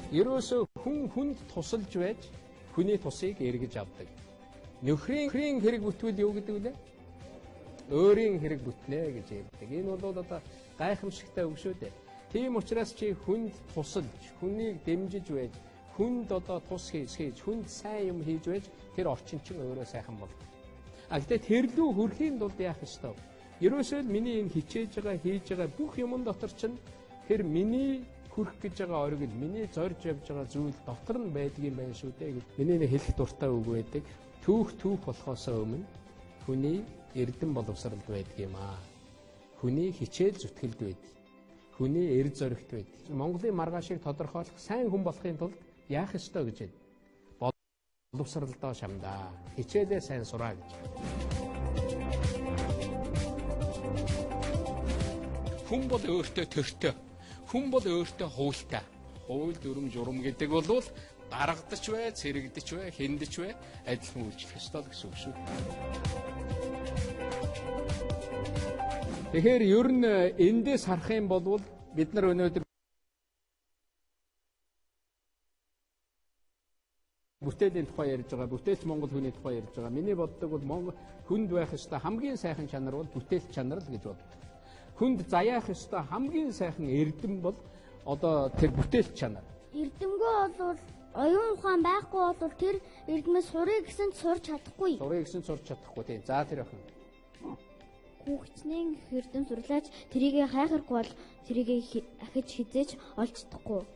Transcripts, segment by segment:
Ерөөсөө хүнд тусалж байж хүний тусыг эргэж авдаг. Нөхрийн хэрэг бүтвэл юу гэдэг вэ? Өөрийн хэрэг бүтнэ гэж ярьдаг. Энэ бол одоо гайхамшигтай үг шүү дээ. Тийм учраас чи хүнд тусалж, хүнийг дэмжиж байж, хүнд одоо тус хийж, хүнд сайн юм хийж байж тэр орчин чинь өөрөө сайхан бол. Гэхдээ тэрлүү хүрэхийн тулд яах ёстой вэ? Ерөөсөө л миний энэ хичээж байгаа, хийж байгаа бүх юмн дотор чинь тэр миний хүрх гэж байгаа оргил, миний зорж явж байгаа зүйл дотор нь байдгийн байх шүү дээ гэж. Миний нэг хэлэх дуртай үг байдаг. Түүх болохоосоо өмнө хүний эрдэм боловсралд байдаг юм аа. Хүний хичээл зүтгэлд байдаг. Хүний эр зоригт байдаг. Монголын маргаашийг тодорхойлох сайн хүн болохын тулд яах ёстой гэж байна. Боловсралдоо шамдаа. Хичээлээ сайн сураа гэж. Хүн бол өөртөө төртөө. Хүн бол өөртөө хуультай. Хууль дүрм журам гэдэг бол гаргадч бай, цэрэгдэж бай, хиндэж бай, адилхан үйлчлэх ёстой гэсэн үг шүү. Тэгэхээр ер нь эндээс харах юм бол бид нар өнөөдөр бүтээлийн тухай ярьж байгаа, бүтээлч Монгол хүний тухай ярьж байгаа. Миний боддог бол Монгол хүнд байх ёстой хамгийн сайхан чанар бол бүтээлч чанар л гэж боддог. Хүнд заяах ёстой хамгийн сайхан эрдэм бол одоо тэр бүтээлч чанар. Эрдэмгүй бол оюун ухаан байхгүй бол тэр эрдэмээс сурыг гэсэн сурч чадахгүй. Сурыг гэсэн сурч чадахгүй тийм. За тэр охин. Хүүхчнээ эрдэм сурлаач тэрийг хайхаргүй бол тэрийг ахиж хизээж олж чадахгүй.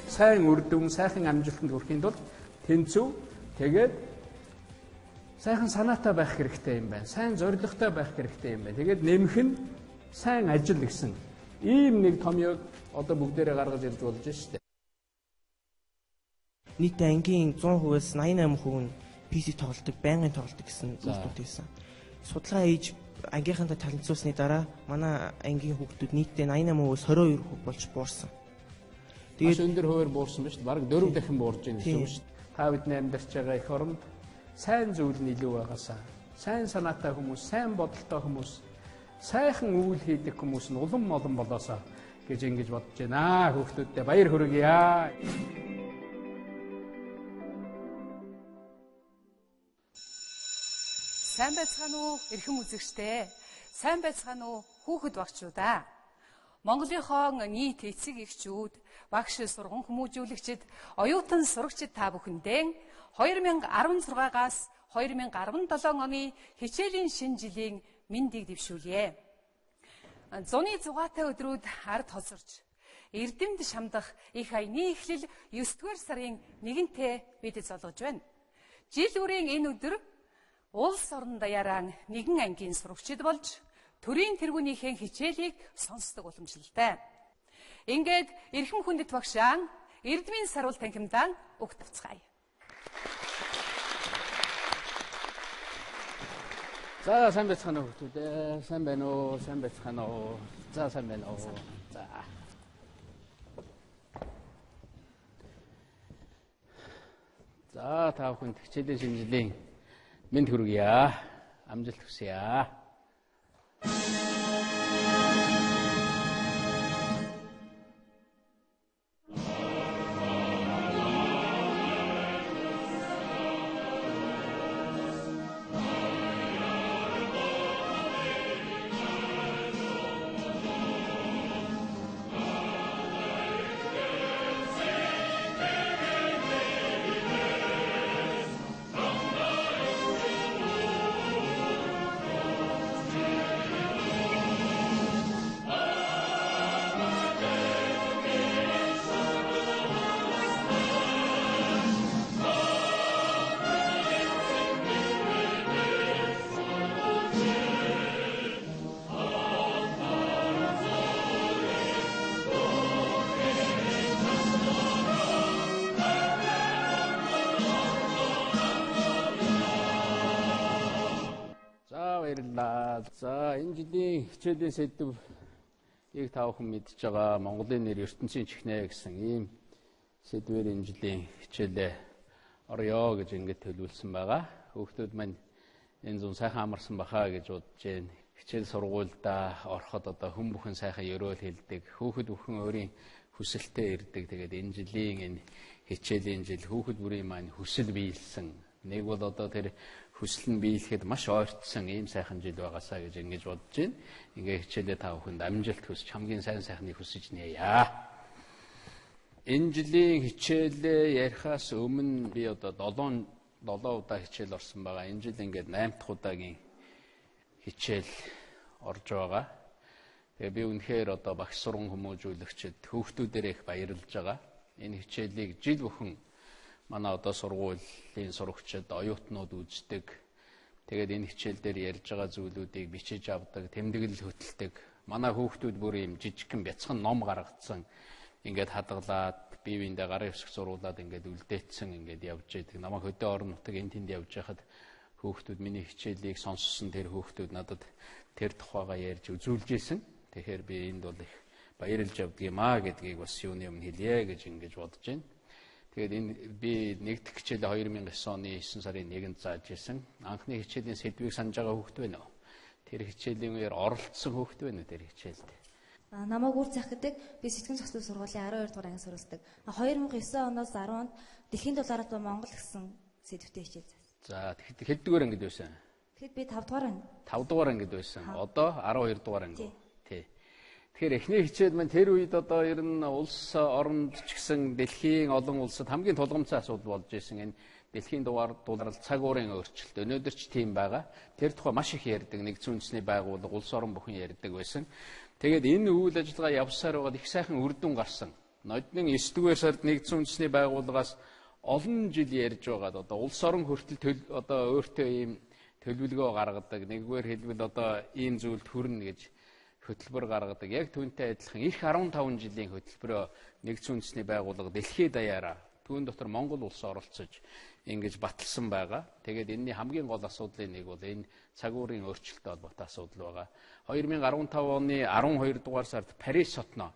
Сайн үрдэм, сайхан амжилтанд хүрэхийн тулд тэнцүү тэгээд сайхан санаатай байх хэрэгтэй юм байна. Сайн зорилготой байх хэрэгтэй юм байна. Тэгээд нэмэх нь сайн ажил гэсэн ийм нэг томьёог одоо бүгдээрээ гаргаж ирж болж штэ. Нийт ангийн 100%-аас 88% нь PC тоглодог, байнгын тоглодог гэсэн зүйлүүд байсан. Судалгаа хийж ангийнхантай танилцуулсны дараа манай ангийн хүүхдүүд нийтдээ 88%-аас 22% болж буурсан. Тэгээд өндөр хуваар буурсан ба шүү дээ. Бараг 4 дахин буурж байгаа гэсэн үг шүү дээ. Та бидний амьдарч байгаа эх оронд сайн зүйл нь илүү байгаасаа, сайн санаатай хүмүүс, сайн бодолтой хүмүүс, сайхан үйл хийдэг хүмүүс нь улам олон болоосаа гэж ингэж бодож байна. Хүүхдүүддээ баяр хүргье. Сайн байцгаана уу эрхэм үзэгчдээ. Сайн байцгаана уу хүүхэд багчуудаа. Монголынхон нийт эцэг эхчүүд, багш сургууль хүмүүжүүлэгчид, оюутан сурагчид та бүхэндээ 2016-аас 2017 оны хичээлийн шинэ жилийн мэндийг дэвшүүлье. Зуны зугаатай өдрүүд ард хозорч, эрдэмд шамдах их аяны эхлэл 9-р сарын 1-нд бид золгож байна. Жил үрийн энэ өдөр улс орон даяараа нэгэн ангийн сурагчид болж төрийн тэргүүнийхэн хичээлийг сонсдог уламжлалтай. Ингээд эрхэм хүндэт багшаа эрдмийн саруул танхимдаа угт авцгаая. За сайн байцгаана уу хүүхдүүд. Сайн байна уу? Сайн байцгаана уу? За сайн байна уу? За. За та бүхэнд хичээлийн шинэ жилийн мэнд хүргье. Амжилт хүсье. За энэ жилийн хичээлийн сэдвийг та бүхэн мэдж байгаа Монголын нэр ертөнцийн чихнэ гэсэн ийм сэдвээр энэ жилийн хичээлээ орё гэж ингэж төлөвлөсөн байгаа. Хүүхдүүд маань энэ зүүн сайхан амарсан бахаа гэж бодож байна. хичээл сургуульдаа ороход одоо хүн бүхэн сайхан ёроол хэлдэг. Хүүхэд бүхэн өөрийн хүсэлтэд ирдэг. Тэгээд энэ жилийн энэ хичээлийн жил хүүхэд бүрийн маань хүсэл биелсэн. Нэг бол одоо тэр хүсэл нь биелэхэд маш ойртсон ийм сайхан жил байгаасаа гэж ингэж бодож байна. Ингээ хичээлээ та бүхэнд амжилт хүсэж хамгийн сайн сайхныг хүсэж нээе. Энэ жилийн хичээлээ ярихаас өмнө би одоо 7 удаа хичээл орсон байгаа. Энэ жил ингээд 8 дахь удаагийн хичээл орж байгаа. Тэгээ би үнэхээр одоо багш сургууль хүмүүжүүлэгчид хүүхдүүдээр их баярлж байгаа. Энэ хичээлийг жил бүхэн манай одоо сургуулийн сурагчид, оюутнууд үздэг. Тэгээд энэ хичээл дээр ярьж байгаа зүйлүүдийг бичиж авдаг, тэмдэглэл хөтэлдэг. Манай хүүхдүүд бүр ийм жижигхэн бяцхан ном гаргацсан. Ингээд хадгалаад, бие биендээ гарын хэсэг зурулаад ингээд үлдээцсэн ингээд явж байдаг. Намайг хөдөө орон нутаг энэ тэнд явж байхад хүүхдүүд миний хичээлийг сонссон тэр хүүхдүүд надад тэр тухайгаа ярьж үзүүлж исэн. Тэгэхээр би энд бол их баярлж явдаг юм аа гэдгийг бас юуны өмнө хэлье гэж ингэж бодож байна. Тэгээд энэ би нэгдэх хичээлээ 2009 оны 9 сарын 1-нд зааж исэн. Анхны хичээлийн сэдвийг санаж байгаа хүүхд байна уу? Тэр хичээлийн үеэр оролцсон хүүхд байна уу тэр хичээлд? Намайг үр цах гэдэг би сэтгэн зохицол сургуулийн 12 дугаар анги суралцдаг. 2009 оноос 10 онд дэлхийн дулаарт Монгол гэсэн сэдвтэй хичээл заасан. За хэддүгээр ангид байсан? Тэгэхэд би 5 дугаар анги. 5 дугаар ангид байсан. Одоо 12 дугаар анги. Тий. Тэгэхээр эхний хичээл маань тэр үед одоо ер нь улс оронд ч гэсэн дэлхийн олон улсад хамгийн тулгымцсан асуудал болж исэн энэ дэлхийн дулаарл цаг уурын өөрчлөлт. Өнөөдөр ч тийм байгаа. Тэр тухай маш их ярьдаг. Нэгдсэн үндэсний байгууллага, улс орон бүхэн ярьдаг байсан. Тэгээд энэ үйл ажиллагаа явсаар байгаад их сайхан үр дүн гарсан. Нодны 9-р сард нэгдсэн үндэсний байгууллагаас олон жил ярьж байгаад одоо улс орон хүртэл одоо өөртөө ийм төлөвлөгөө гаргадаг. Нэгдүгээр хэлбэл одоо ийм зүйлд хүрнэ гэж хөтөлбөр гаргадаг. Яг түүнтэй адилхан их 15 жилийн хөтөлбөрөө нэгдсэн үндэсний байгууллага дэлхийд даяараа түүн дотор Монгол улс оролцож ингэж баталсан байгаа. Тэгээд энэний хамгийн гол асуудлын нэг бол энэ цаг уурын өөрчлөлттэй холбоотой асуудал байгаа. 2015 оны 12 дугаар сард Парис хотноо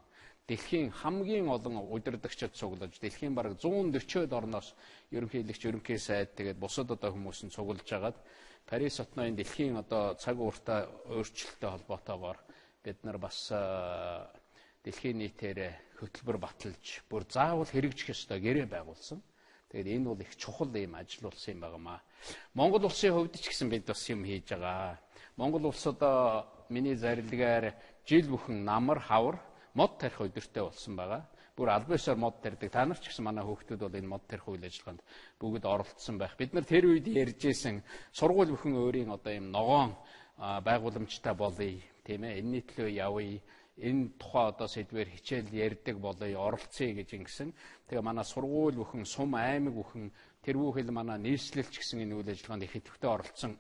дэлхийн хамгийн олон удирдагчид цуглаж, дэлхийн бараг 140-од орноос ерөнхийлөгч, ерөнхий сайд тэгээд бусад одоо хүмүүс нь цуглаж агаад Парис хотноо энэ дэлхийн одоо цаг ууртай өөрчлөлттэй холбоотойгоор бид нар бас дэлхийн нийтээр хөтөлбөр баталж бүр заавал хэрэгжих ёстой гэрээ байгуулсан. Тэгээд энэ бол их чухал юм ажил болсон юм байнамаа. Монгол улсын хувьд ч гэсэн бид бас юм хийж байгаа. Монгол улс одоо миний зарилгаар жил бүхэн намар, хавар, мод тарих өдөртэй болсон байгаа. Бүр аль биесээр мод тарьдаг. Та нар ч гэсэн манай хүүхдүүд бол энэ мод тарих үйл ажиллагаанд бүгд оролцсон байх. Бид нар тэр үед ярьж исэн сургууль бүхэн өөрийн одоо юм ногоон байгууламжтай болъё, тийм ээ. Энэний төлөө явъя. Энэ тухай одоо сэдвээр хичээл ярьдаг болъё, оролцъё гэж ингэсэн. Тэгээ манай сургууль бүхэн, сум аймаг бүхэн, тэр бүхэл манай нийслэлч гэсэн энэ үйл ажиллагаанд их идэвхтэй оролцсон.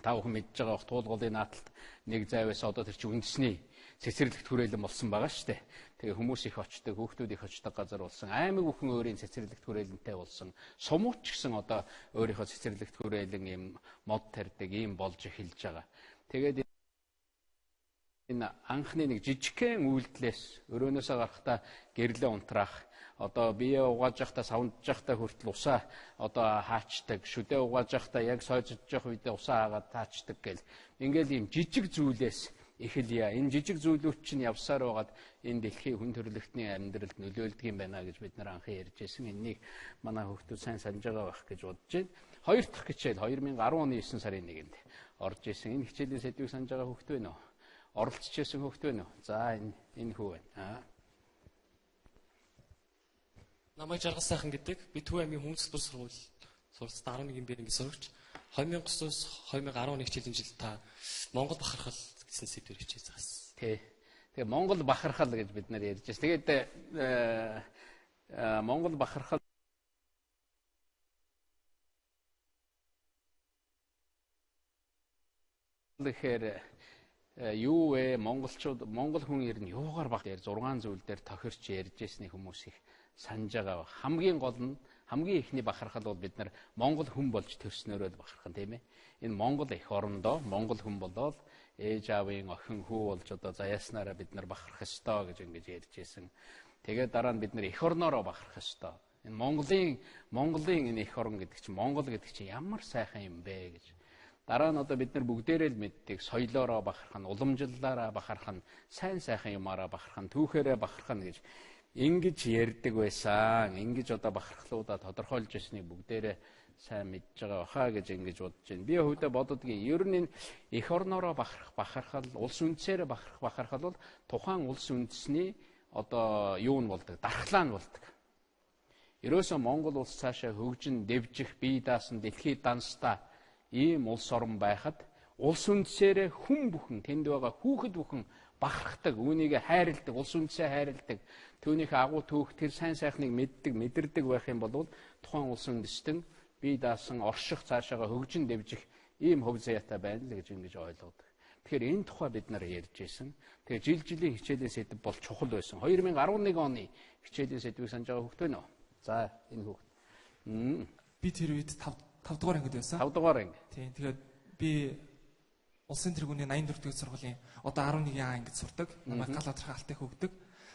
Та бүхэн мэдж байгаа туулгын нааталт нэг зайваас одоо тэр чинь үндэсний цэцэрлэгт хүрээлэн болсон байгаа шүү дээ. Тэгээ хүмүүс их очдог, хүүхдүүд их очдог газар болсон. Аймаг бүхэн өөрийн цэцэрлэгт хүрээлэнтэй болсон. Сумууч гэсэн одоо өөрийнхөө цэцэрлэгт хүрээлэн юм мод тарьдаг, ийм болж эхэлж байгаа. Тэгээд энэ анхны нэг жижигхэн үйлдэлээс өрөөнөөсөө гарахдаа гэрлээ унтраах, одоо бие угааж явахдаа савндж явахдаа хүртэл усаа одоо хаачдаг, шүдээ угааж явахдаа яг сойжж явах үедээ усаа хаагаад таачдаг гэл. Ингээл ийм жижиг зүйлээс эхэлье. Энэ жижиг зүйлүүд чинь явсаар байгаад энэ дэлхийн хүн төрөлхтний амьдралд нөлөөлдөг юм байна гэж бид нар анхан ярьж байсан. Энэнийг манай хүүхдүүд сайн санаж байгаа байх гэж бодож байна. Хоёр дахь хичээл 2010 оны 9 сарын 1-нд орж исэн. Энэ хичээлийн сэдвийг санаж байгаа хүүхд байна уу? Оролцож исэн хүүхд байна уу? За энэ хүү байна. Намайг Жаргал сайхан гэдэг. Би Төв аймгийн хүмүүст сургууль суралцсан 11 бэрийн сурагч. 2009-оос 2010 оны хичээлийн жил та Монгол бахархал гэсэн сэдвээр хичээл заасан. Тий. Тэгээ Монгол бахархал гэж бид нар ярьж байна. Тэгээд Монгол бахархал гэхээр юу вэ? Монголчууд, монгол хүн ер нь юугаар баг дээр 6 зүйл дээр тохирч ярьж ирсний хүмүүс их санаж байгаа. Хамгийн гол нь хамгийн ихний бахархал бол бид нар монгол хүн болж төрснөөрөө бахархан, тийм ээ. Энэ монгол эх орондоо монгол хүн болоод ээж аавын охин хүү болж одоо заяаснараа бид нар бахарх ёстой гэж ингэж ярьж ирсэн. Тэгээд дараа нь бид нар эх орноороо бахарх ёстой. Энэ Монголын энэ эх орон гэдэг чинь Монгол гэдэг чинь ямар сайхан юм бэ гэж Дараа нь одоо бид нар бүгдээрээ л мэддэг соёлоороо бахарх нь, уламжлалаараа бахарх нь, сайн сайхан юмараа бахарх нь, түүхээрээ бахарх нь гэж ингэж ярьдаг байсан. Ингэж одоо бахархлуудаа тодорхойлж ирснийг бүгдээрээ сайн мэдж байгаа баха гэж ингэж бодож байна. Би хувьдаа боддгийн ер нь эх орноороо бахархал, улс үндсээр бахархал бол тухайн улс үндэсний одоо юу нь болдог, дархлаа нь болдог. Ерөөсөө Монгол улс цаашаа хөгжин, дэвжих, бие даасан, дэлхийд данстаа ийм улс орн байхад улс үндсээр хүн бүхэн, тэнд байгаа хүүхэд бүхэн бахархдаг, үүнийг хайрладаг, улс үндэсээ хайрладаг, түүнийхээ агуу түүх, тэр сайн сайхныг мэдэрдэг байх юм бол тухайн улс үндэстэн бие даасан, орших, цаашаага хөгжин, дэвжих ийм хөв заяатай байна л гэж ингэж ойлгодог. Тэгэхээр энэ тухай бид нар ярьж байсан. Тэгээ жилийн хичээлийн сэдэв бол чухал байсан. 2011 оны хичээлийн сэдвийг санаж байгаа хүүхд байна уу? За энэ хүүхд. Би тэр үед 5 дугаар ангид байсан. 5 дугаар анги. Тийм. Тэгээд би улсын тэргүүний 84 дэх сургуулийн одоо 11 ангид сурдаг. Намайг гал одрах алтай хөгдөг.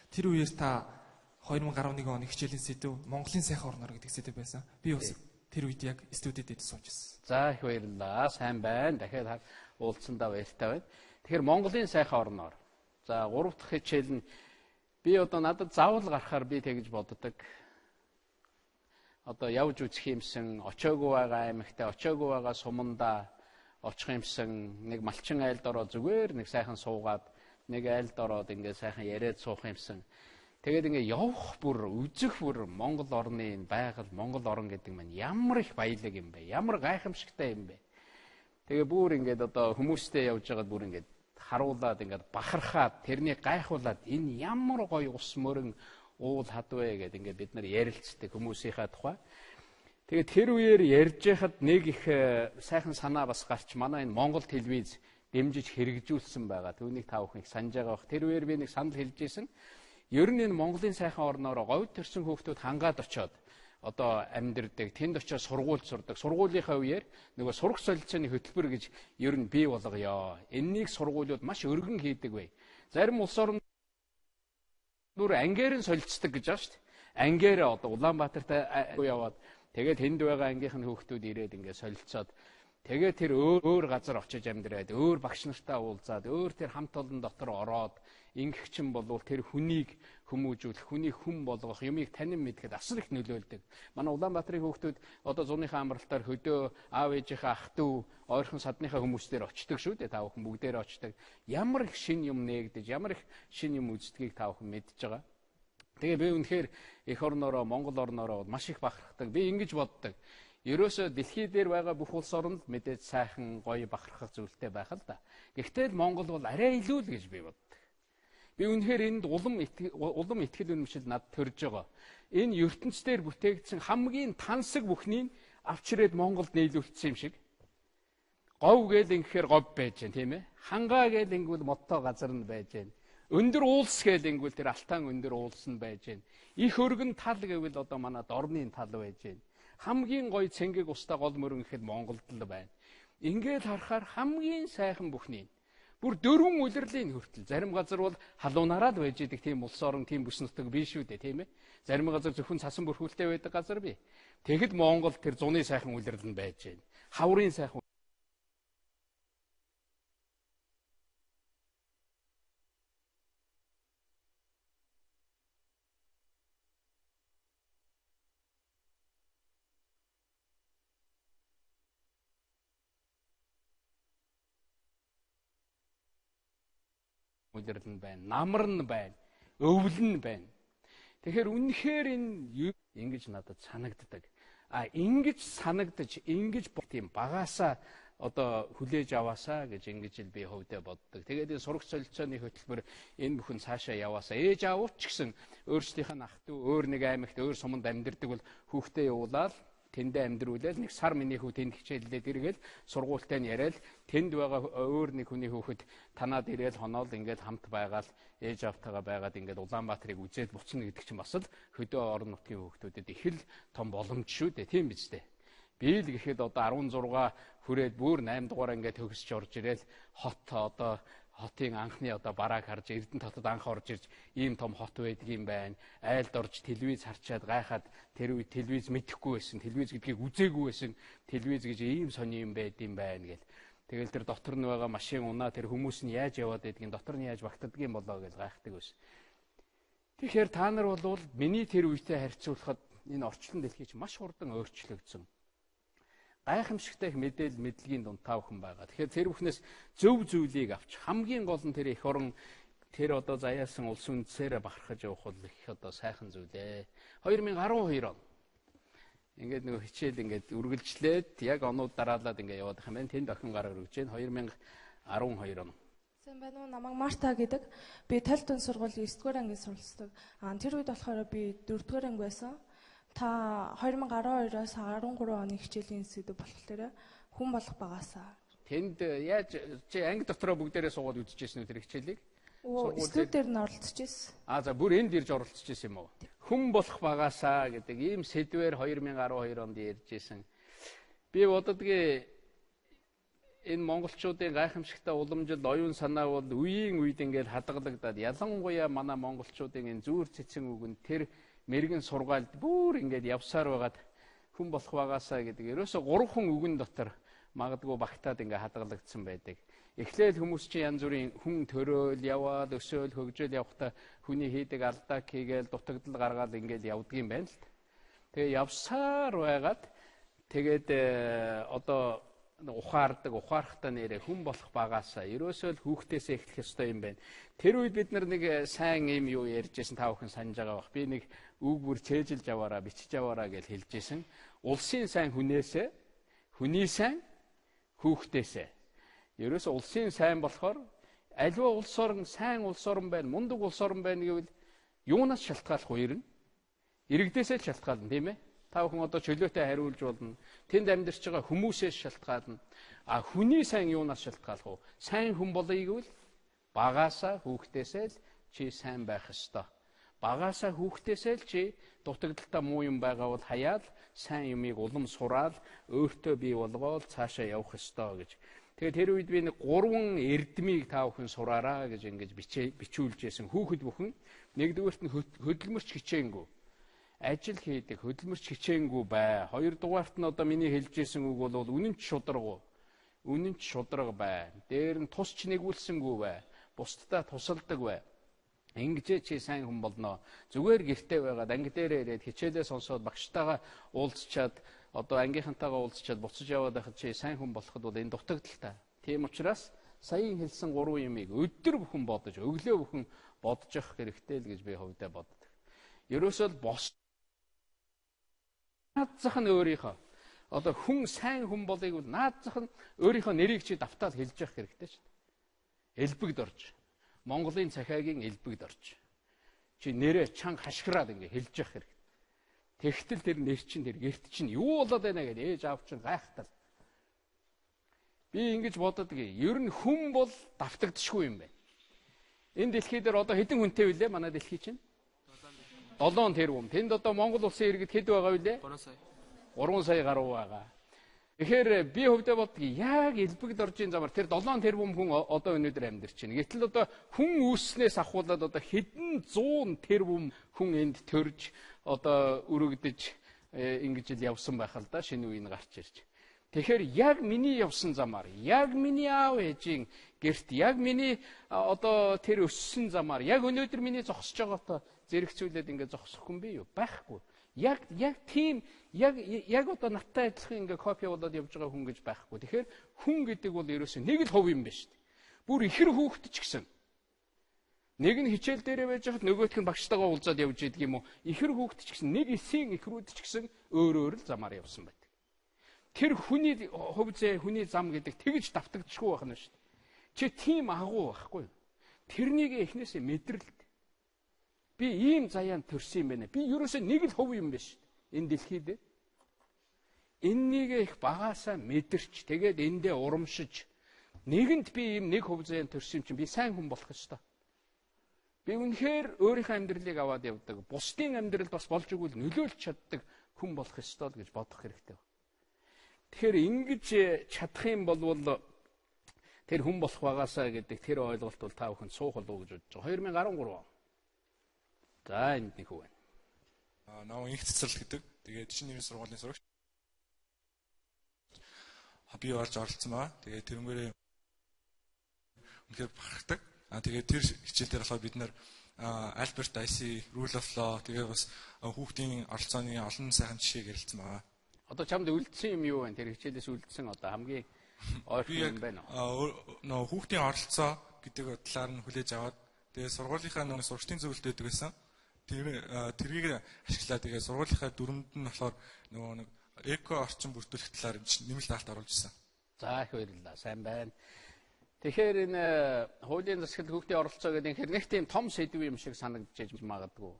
Тэр үеэс та 2011 оны хичээлийн сэдв Монголын сайхан орноор гэдэг сэдв байсан. Би бас тэр үед яг студиэд сууж байсан. За их баярлалаа. Сайн байна. Дахиад уулзсандаа баяртай байна. Тэгэхээр Монголын сайхан орноор. За 3 дахь хичээл нь би одоо надад заавал гарахаар би тэгж боддог. Одоо явж үзэх юмсан, очоогүй байгаа аймагтаа, очоогүй байгаа сумандаа очих юмсан, нэг малчин айлд ороо зүгээр нэг сайхан суугаад, нэг айлд ороод ингээд сайхан яриад суух юмсан. Тэгээд ингээд явах бүр, үзэх бүр Монгол орны байгаль, Монгол орн гэдэг маань ямар их баялаг юм бэ? Ямар гайхамшигтай юм бэ? Тэгээ бүр ингээд одоо хүмүүстэй явж байгаад бүр ингээд харуулад ингээд бахархаад, тэрнийг гайхуулаад энэ ямар гоё ус мөрөн уул хадвэ гэдэг ингээд бид нар ярилцдаг хүмүүсийнхаа тухай. Тэгээд тэр үеэр ярьж байхад нэг их сайхан санаа бас гарч манай энэ Монгол телевиз дэмжиж хэрэгжүүлсэн байгаа. Түүнийг та бүхэн их санаж байгаа бох. Тэр үеэр би нэг санал хэлж ийсэн. Ер нь энэ Монголын сайхан орноор говьд төрсэн хүүхдүүд хангаад очоод одоо амьдэрдэг, тэнд очоод сургууль сурдаг. Сургуулийнхаа үеэр нөгөө сурах солилцооны хөтөлбөр гэж ер нь бий болгоё. Энэнийг сургуулиуд маш өргөн хийдэг бай. Зарим улс орн нүр ангиар нь солилцдог гэж байгаа шүү дээ. Ангиараа одоо Улаанбаатартай яваад тэгээд тэнд байгаа ангийнх нь хүүхдүүд ирээд ингээд солилцоод тэгээд тэр өөр газар очиж амьдраад өөр багш нартай уулзаад өөр тэр хамт олон дотор ороод ингэгчин болвол тэр хүнийг хүмүүжүүлэх, хүнийг хүн болгох, юмыг танин мэдгэд асар их нөлөөлдөг. Манай Улаанбаатарын хүүхдүүд одоо зуныхаа амралтаар хөдөө аав ээжийнхээ ах トゥ ойрхон садныхаа хүмүүстээр очдог шүү дээ. Та бүхэн бүгдээрээ очдог. Ямар их шин юм нээгдэж, ямар их шин юм үздгийг та бүхэн мэдж байгаа. Тэгээ би үнэхээр эх орноороо, Монгол орноороо маш их бахархдаг. Би ингэж боддог. Ерөөсөө дэлхий дээр байгаа бүх улс оронд мэдээж сайхан, гоё бахархах зүйлтэй байх л да. Гэхдээ л Монгол бол арай илүү л гэж би боддог. Би үнэхээр энд улам итгэл үнэмшил над төрж байгаа. Энэ ертөнцийн бүтээгдсэн хамгийн тансаг бүхнийг авчирээд Монголд нийлүүлсэн юм шиг. Говь гээл ингэхээр говь байж гэн тийм ээ. Хангаа гээл ингэвэл мотто газар нь байж гэн. Өндөр уулс гээл ингэвэл тэр алтан өндөр уулс нь байж гэн. Их өргөн тал гэвэл одоо манай дорны тал байж гэн. Хамгийн гоё цэнгэг устаа гол мөрөн гэхэд Монголд л байна. Ингээд харахаар хамгийн сайхан бүхнийг бүр 4 улирлын хүртэл зарим газар бол халуунараа л байж идэг тийм улс орон тийм бүс нутаг биш шүү дээ тийм ээ. Зарим газар зөвхөн цасан бүрхүүлтэй байдаг газар бий. Тэгэхэд Монгол тэр зуны сайхан улирал нь байж байна. Хаврын сайхан улирал нь байна, намар нь байна, өвөл нь байна. Тэгэхээр үнэхээр энэ ингэж надад санагддаг. Ингэж санагдаж, ингэж тийм багаасаа одоо хүлээж аваасаа гэж ингэж би хөвдөө боддог. Тэгээд энэ сурах солилцооны хөтөлбөр энэ бүхэн цаашаа яваасаа ээж аав ч гэсэн өөрсдийнх нь ах トゥ өөр нэг аймагт өөр суманд амьдардаг бол хүүхдээ явуулаад тэндээ амьдруулаад нэг сар миний хүү тэнд хичээллээд иргээл сургуультай нь яриад тэнд байгаа өөр нэг хүний хүүхэд танаад ирээл хоноол ингээд хамт байгаал ээж автайгаа байгаад ингээд Улаанбаатарыг үзээд буцна гэдэг чинь бас л хөдөө орон нутгийн хүүхдүүдэд их л том боломж шүү дээ тийм биз дээ. Би л гэхэд одоо 16 хүрээд бүр 8 дугаар ингээд төгсөж орж ирээл хот одоо хотын анхны одоо барааг харж Эрдэнэт хотод анх орж ирж ийм том хот байдаг юм байна. Айлд орж телевиз харчаад гайхаад тэр үе телевиз мэдэхгүй байсан. Телевиз гэдгийг үзээгүй байсан. Телевиз гэж ийм сони юм байд юм байна гэл. Тэгэл тэр дотор нь байгаа машин унаа тэр хүмүүс нь яаж яваад байдгийг дотор нь яаж багтдаг юм болоо гэж гайхдаг байсан. Тэгэхээр та нар бол миний тэр үетэй харьцуулахад энэ орчлон дэлхий чинь маш хурдан өөрчлөгдсөн. Гайхамшигтай их мэдээлэл мэдлэгийн дунд та бүхэн байгаа. Тэгэхээр тэр бүхнээс зөв зүйлийг авч хамгийн гол нь тэр их орон тэр одоо заяасан улс үндсээрээ бахархаж явах бол их одоо сайхан зүйлээ. 2012 он. Ингээд нөгөө хичээл ингээд үргэлжлээд яг онууд дараалаад ингээд яваад байгаа юм байна. Тэнд охин гараар өгч जैन 2012 он. Сайн байна уу? Намайг Марта гэдэг. Би Талтон сургуулийн 9-р ангид суралцдаг. Тэр үед болохоор би 4-р анги байсан. Та 2012-оос 13 оны хичээлийн сэдв болохоор хүн болох багасаа. Тэнд яаж чи анги дотроо бүгдээрээ суугаад үзчихсэн үү тэр хичээлийг? Студиудээр нь оролцож байсан. За бүр энд ирж оролцож байсан юм уу? Хүн болох багасаа гэдэг ийм сэдвээр 2012 онд ярьжсэн. Би боддгийн энэ монголчуудын гайхамшигтай уламжлалт оюун санаа бол үеийн үед ингээд хадгалагдаад ялангуяа манай монголчуудын энэ зүүр цэцэн үгэнд тэр мэрэгэн сургаалд бүр ингээд явсаар байгаад хүн болох багасаа гэдэг. Ерөөсө 3 хүн үгэн дотор магадгүй багтаад ингээд хадгалагдсан байдаг. Эхлээл хүмүүс чинь янз бүрийн хүн төрөөл яваад өсөөл хөгжөөл явахдаа хүний хийдэг алдаа хийгээл дутагдал гаргаад ингээд явдаг юм байна л. Тэгээ явсаар байгаад тэгээд одоо ухаарахтаа нэрээ хүн болох багаасаа ерөөсөө л хүүхдээсээ эхлэх ёстой юм байна. Тэр үед бид нэг сайн юм юу ярьжсэн та бүхэн санаж байгаа бах. Би нэг үг бүр чэжилж аваараа бичиж аваараа гэж хэлжсэн. Улсын сайн хүнээсээ, хүний сайн хүүхдээсээ. Ерөөсөө улсын сайн болохоор аливаа улс орн сайн улс орн байна, мундаг улс орн байна гэвэл юунаас шалтгаалах вэ юм? Иргэдээсээ л шалтгаална, тийм ээ? Та бүхэн одоо чөлөөтэй хариулж болно. Тэнд амьдарч байгаа хүмүүсээс шалтгаална. Хүний сайн юунаас шалтгаалах вэ? Сайн хүн болъё гэвэл багаасаа хүүхдээсээ л чи сайн байх ёстой. Багаасаа хүүхдээсээ л чи дутагдaltaа муу юм байгаа бол хаяал сайн юмыг улам сураал өөртөө бий болгоод цаашаа явах ёстой гэж. Тэгээд тэр үед би нэг 3 эрдмийг та бүхэн сураараа гэж ингэж бичүүлж байсан. Хүүхэд бүхэн нэгдүгээрт нь хөдөлмөрч хичээнгүү. Ажил хийдэг хөдөлмөрч хичээнгүү бай. Хоёрдугаарт нь одоо миний хэлжсэн үг бол үнэнч шударга. Үнэнч шударга бай. Дээр нь тусч нэгүүлсэнгүү бай. Бусдаа тусалдаг бай. Ингэжээ чи сайн хүн болно. Зүгээр гэртээ байгаад анги дээрээ ирээд хичээлээ сонсоод багштайгаа уулзчаад одоо ангийнхантайгаа уулзчаад буцаж яваад байхад чи сайн хүн болоход бол энэ дутагдaltaа. Тийм учраас саяын хэлсэн 3 юмыг өдөр бүхэн бодож, өглөө бүхэн бодож явах хэрэгтэй л гэж би хувьдаа боддог. Ерөөсөө л наадзах нь өөрийнхөө одоо хүн сайн хүн болыг бол наадзах нь өөрийнхөө нэрийг чи давтаал хэлж явах хэрэгтэй шүү дээ. Элбэгд орж. Монголын цахиагийн элбэгд орж. Чи нэрээ чанга хашгираад ингэ хэлж явах хэрэгтэй. Тэгтэл тэр нэр чинь тэр гэрт чинь юу болоод байна гэдэг ээж аав чинь гайхтал. Би ингэж боддгийн. Ер нь хүн бол давтагдчихгүй юм байна. Энэ дэлхий дээр одоо хэдэн хүнтэй вүлээ манай дэлхий чинь? 7 тэрбум. Тэнд одоо Монгол улсын иргэд хэд байгаа вүлээ? 3 сая. 3 сая гаруй байгаа. Тэгэхээр би хувьдаа боддгийн яг элбэгд оржийн замаар тэр 7 тэрбум хүн одоо өнөөдөр амьдарч байна. Гэтэл одоо хүн үүснээс ахуулаад одоо хэдэн 100 тэрбум хүн энд төрж одоо өргөдөж ингэж л явсан байх л да шинэ үеийн гарч ирж. Тэгэхээр яг миний явсан замаар, яг миний аав ээжийн гэрт, яг миний одоо тэр өссөн замаар, яг өнөөдөр миний зогсож байгаатай зэрэгцүүлээд ингэ зогсох хүн би юу? Байхгүй. Яг тийм яг одоо надтай адилхан ингээ копи болоод явж байгаа хүн гэж байхгүй. Тэгэхээр хүн гэдэг бол ерөөсөө нэг л хувь юм байна шүү дээ. Бүр ихэр хүүхэд ч гэсэн. Нэг нь хичээл дээрээ байж хад нөгөөх нь багштайгаа уулзаад явж идэг юм уу? Ихэр хүүхэд ч гэсэн нэг эсийн ихрүүд ч гэсэн өөр л замаар явсан байдаг. Тэр хүний хувь зээ, хүний зам гэдэг тэгж давтагдчихгүй байх нь шүү дээ. Чи тийм агуу байхгүй юу? Тэрнийг эхнээсээ мэдрэл. Би ийм заяанд төрсөн юм байна. Би ерөөсөө нэг л хувь юм биш. Энэ дэлхий дээр. Эннийг их багаасаа мэдэрч, тэгээд эндээ урамшиж, нэгэнд би ийм нэг хувь заяанд төрсөн юм чинь би сайн хүн болох ёстой. Би үнэхээр өөрийнхөө амьдралыг аваад явдаг. Бусдын амьдралд бас болж игэл нөлөөлж чаддаг хүн болох ёстой л гэж бодох хэрэгтэй. Тэгэхээр ингэж чадах юм бол тэр хүн болох байгаасаа гэдэг тэр ойлголт бол та бүхэн суух болов уу гэж бодож байгаа. 2013. За энд нэг хүн байна. Нав инх цэцэрлэг гэдэг. Тэгээд чинь нэрийн сургуулийн сурагч. Би орж оролцсон баа. Тэгээд тэрнгээрээ үнэхээр бахархдаг. Тэгээд тэр хичээл дээр болохоор бид нэр Альберт Айси, Rule of Law тэгээд бас хүүхдийн оролцооны олон сайхан жишээг ярилцсан байгаа. Одоо чамд үлдсэн юм юу вэ? Тэр хичээлээс үлдсэн одоо хамгийн ойрхон юм байна уу? Нөө хүүхдийн оролцоо гэдэг талаар нь хүлээж аваад тэгээд сургуулийнхаа нэг сургалтын зөвлөлт өгдөг байсан. Тэрийг ашиглаад тэгээд сургуулийнхаа дүрмэнд нь болохоор нөгөө нэг эко орчин бүрдүүлэх талаар нэмэлт даалт оруулж ирсэн. За их баярлалаа. Сайн байна. Тэгэхээр энэ хуулийн засаглал хүүхдийн оролцоо гэдэг нь нэг тийм том сэдв юм шиг санагдаж магадгүй.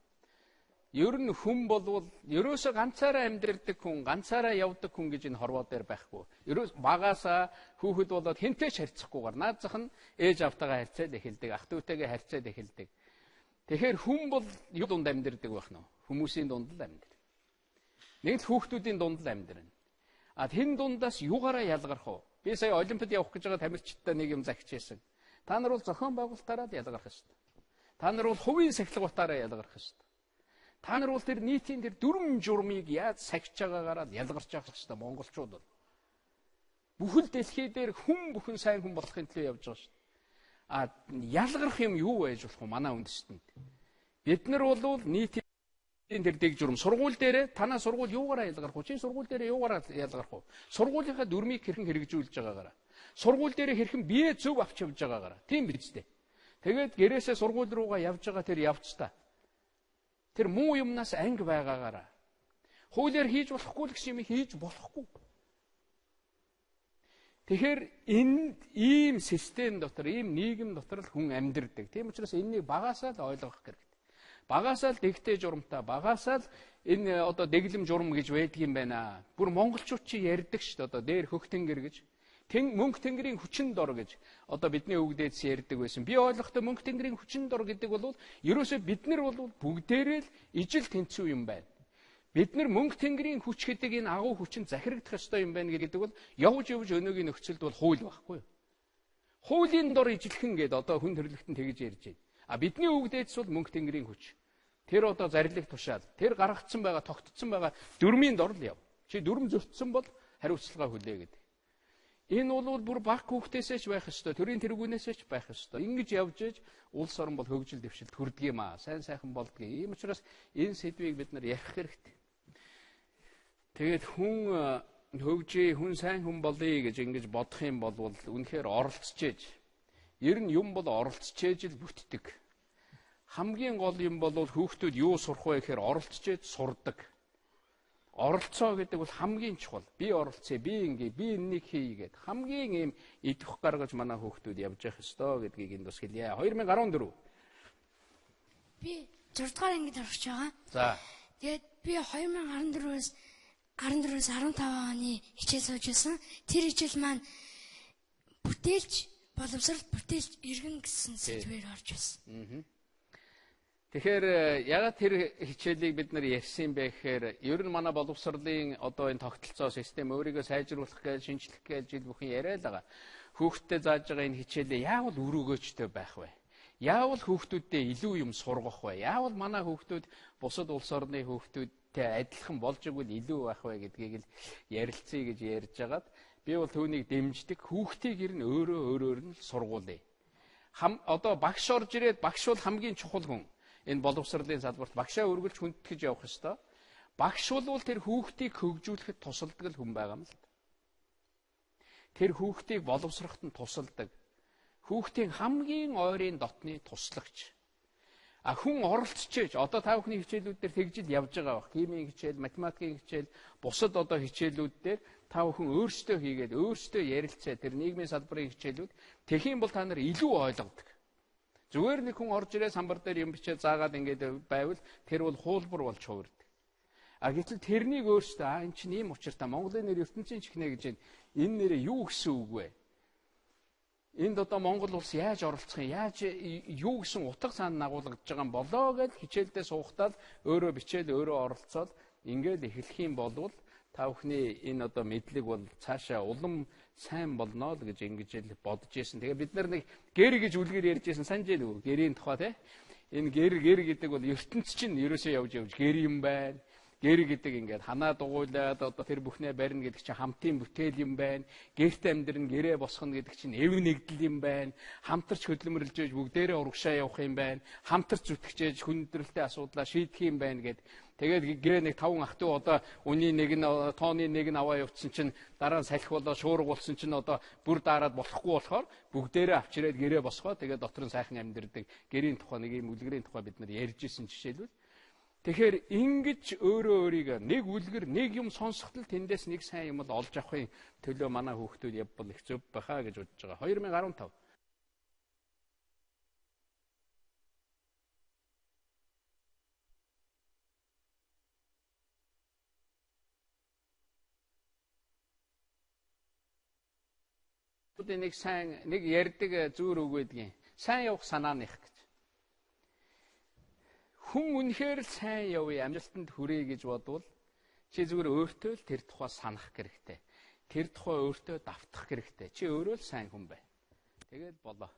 Ер нь хүн болвол ерөөсөө ганцаараа амьдрдаг хүн, ганцаараа явдаг хүн гэж энэ хорвоо дээр байхгүй. Ерөөс багаасаа хүүхэд болоод хинтэй ч харьцахгүйгээр наад зах нь ээж автайгаа харьцаад эхэлдэг, ах дүүтэйгээ харьцаад эхэлдэг. Тэгэхээр хүн бол юу дунд амьдрдаг байх нь вэ? Хүмүүсийн дунд л амьдрдаг. Нэг л хүүхдүүдийн дунд л амьдрна. Тэн дундаас юугаараа ялгарх вэ? Би сая Олимпиад явах гэж байгаа тамирчидтай нэг юм захижсэн. Та нар бол зохион байгуулалтаараа ялгарх ёстой. Та нар бол хувийн сахилгуудаараа ялгарх ёстой. Та нар бол тэр нийтийн тэр дүрм журмыг яаж сахиж байгаагаараа ялгарч явах ёстой монголчууд бол. Бүхэл дэлхий дээр бүхэн сайн хүн болохын төлөө явж байгаа шүү дээ. Ялгарх юм юу байж болох вэ манай үндэстэнд? Бид нар бол нийтийн тэр дэг журм сургууль дээр танаа сургууль юугаараа ялгарх вэ? Чи сургууль дээр юугаараа ялгарх вэ? Сургуулийнхаа дүрмийг хэрхэн хэрэгжүүлж байгаагаараа. Сургууль дээр хэрхэн бие зөв авч явж байгаагаараа. Тийм биз дээ. Тэгээд гэрээсээ сургууль руугаа явж байгаа тэр явцдаа. Тэр муу юмнаас анги байгаагаараа. Хуулиар хийж болохгүй л гэсэн юм хийж болохгүй. Тэгэхээр энэ ийм систем дотор, ийм нийгэм дотор л хүн амьдардаг. Тийм учраас энэнийг багаасаа л ойлгох хэрэгтэй. Багаасаа л дэгтэй журамтай, багаасаа л энэ одоо дэглэм журам гэж байдаг юм байна. Бүр монголчууд чи ярьдаг шүү дээ. Одоо дээр хөх тэнгэр гэж. Мөнх тэнгэрийн хүчин дор гэж одоо бидний өвгдөөс ярьдаг байсан. Би ойлгохдоо мөнх тэнгэрийн хүчин дор гэдэг бол ерөөсөө бид нар бол бүгдээрээ л ижил тэнцүү юм байна. Бид нар мөнх тэнгэрийн хүч гэдэг энэ агуу хүчин захирагдах ёстой юм байна гэдэг бол явж өнөөгийн нөхцөлд бол хууль байхгүй юу? Хуулийн дор ижилхэн гэдэг одоо хүн төрлөختөнд тэгж ярьж байна. Бидний өвгдөөс бол мөнх тэнгэрийн хүч. Тэр одоо зарлиг тушаал, тэр гаргагдсан байгаа, тогтцсон байгаа дүрмийн дор л яв. Чи дүрм зөрчсөн бол хариуцлага хүлээ гэдэг. Энэ бол бүр баг хүүхдээсээ ч байх ёстой, төрийн тэргүүнээсээ ч байх ёстой. Ингэж явж иж улс орн бол хөгжил дэвшилт хүрдэг юм аа. Сайн сайхан болдгийг. Ийм учраас энэ сэдвийг бид нар ярих хэрэгтэй. Тэгээд хүн хөгжиж, хүн сайн хүн болъё гэж ингэж бодох юм бол үнэхээр оролцож иж. Ер нь юм бол оролцож иж л бүтдэг. Хамгийн гол юм бол хүүхдүүд юу сурах вэ гэхээр оролцож иж сурдаг. Оролцоо гэдэг бол хамгийн чухал. Би оролцъё, би ингээ, би энэнийг хийе гэд хамгийн ийм идэх гаргаж манай хүүхдүүд явж явах ёстой гэдгийг энд бас хэлье. 2014. Би 6 дугаар ангид орж байгаа. За. Тэгээд би 2014-өөс 15 оны хичээл сууж байсан. Тэр хичээл маань бүтээлч, боловсрол бүтээлч иргэн гэсэн сэдвээр орж байсан. Тэгэхээр ягаад тэр хичээлийг бид нар ярьсан бэ гэхээр ер нь манай боловсролын одоо энэ тогтолцоо систем өөрийгөө сайжруулах гэж шинжлэх гэж жил бүхэн яриад байгаа. Хүүхдтэй зааж байгаа энэ хичээлээ яавал өрөөгөөчтэй байх вэ? Яавал хүүхдүүдтэй илүү юм сургах вэ? Яавал манай хүүхдүүд бусад улс орны хүүхдүүдтэй адилхан болж игэл илүү байх вэ гэдгийг л ярилцъя гэж ярьж байгаад би бол түүнийг дэмждэг. Хүүхдийг ер нь өөрөөр нь сургуулъя. Одоо багш орж ирээд багш бол хамгийн чухал хүн. Энэ боловсролын салбарт багшаа өргөлж хүндэтгэж явах ёстой. Багш бол тэр хүүхдийг хөгжүүлэхэд тусалдаг хүн байгаа юм л. Тэр хүүхдийг боловсроход нь тусалдаг. Хүүхдийн хамгийн ойрын дотны туслагч. Хүн оролцож одоо та бүхний хичээлүүд дээр тэгжил явж байгаа бах. Химийн хичээл, математикийн хичээл, бусад одоо хичээлүүд дээр та бүхэн өөрсдөө хийгээд өөрсдөө ярилцээ тэр нийгмийн салбарын хичээлүүд тэхийн бол та нар илүү ойлгодог. Зүгээр нэг хүн орж ирээ самбар дээр юм бичээ заагаад ингээд байвал тэр бол хуулбар болж хувирдаг. Гэтэл тэрнийг өөрсдөө энэ чинь ийм учиртай Монголын нэр ертөнцийн чихнэ гэж энэ нэрээ юу гэсэн үг вэ? Энд одоо Монгол улс яаж оролцох юм? Яаж юу гэсэн утга цаана нагуулгаж байгаа юм болоо гэж хичээлдээ суухтаад өөрөө бичээл өөрөө оролцоод ингээд эхлэх юм бол та бүхний энэ одоо мэдлэг бол цаашаа улам сайн болно л гэж ингэж л бодож байсан. Тэгээ бид нар нэг гэр гэж үлгэр ярьж байсан санаж байна уу? Гэрийн тухай те. Энэ гэр гэдэг бол ертөнц чинь ерөөсөө явж гэр юм байна. Гэр гэдэг ингээд ханаа дугуйлаад одоо тэр бүхнээ барина гэдэг чинь хамтын бүтээл юм байна. Гэрт амьдрын гэрээ босгоно гэдэг чинь эв нэгдэл юм байна. Хамтарч хөдөлмөрлж ээж бүгдээрээ урагшаа явах юм байна. Хамтарч зүтгэж хүндрэлтэй асуудлаа шийдэх юм байна гэд. Тэгээд гэрээ нэг 5 ах トゥ одоо үний нэг нь тооны нэг нь аваа явуулсан чинь дараа нь салхи болоо шуурга болсон чинь одоо бүр дараад болохгүй болохоор бүгдээрээ авчирээд гэрээ босгоо. Тэгээд дотор нь сайхан амьдэрдэг гэрийн тухай нэг юм үлгэрийн тухай бид нар ярьж исэн жишээлбэл. Тэгэхээр ингэж өөрөө өөрийгөө нэг үлгэр нэг юм сонсохтол тэндээс нэг сайн юм бол олж авахын төлөө манай хүүхдүүд явбал их зөв байхаа гэж бодож байгаа. 2015 нэг сайн нэг ярьдаг зүүр үг байдгийн сайн явах санааных гэж. Хүн үнэхээр сайн явъя амжилтанд хүрээ гэж бодвол чи зүгээр өөртөө л тэр тухай санах хэрэгтэй. Тэр тухай өөртөө давтах хэрэгтэй. Чи өөрөө л сайн хүн бай. Тэгээд болоо.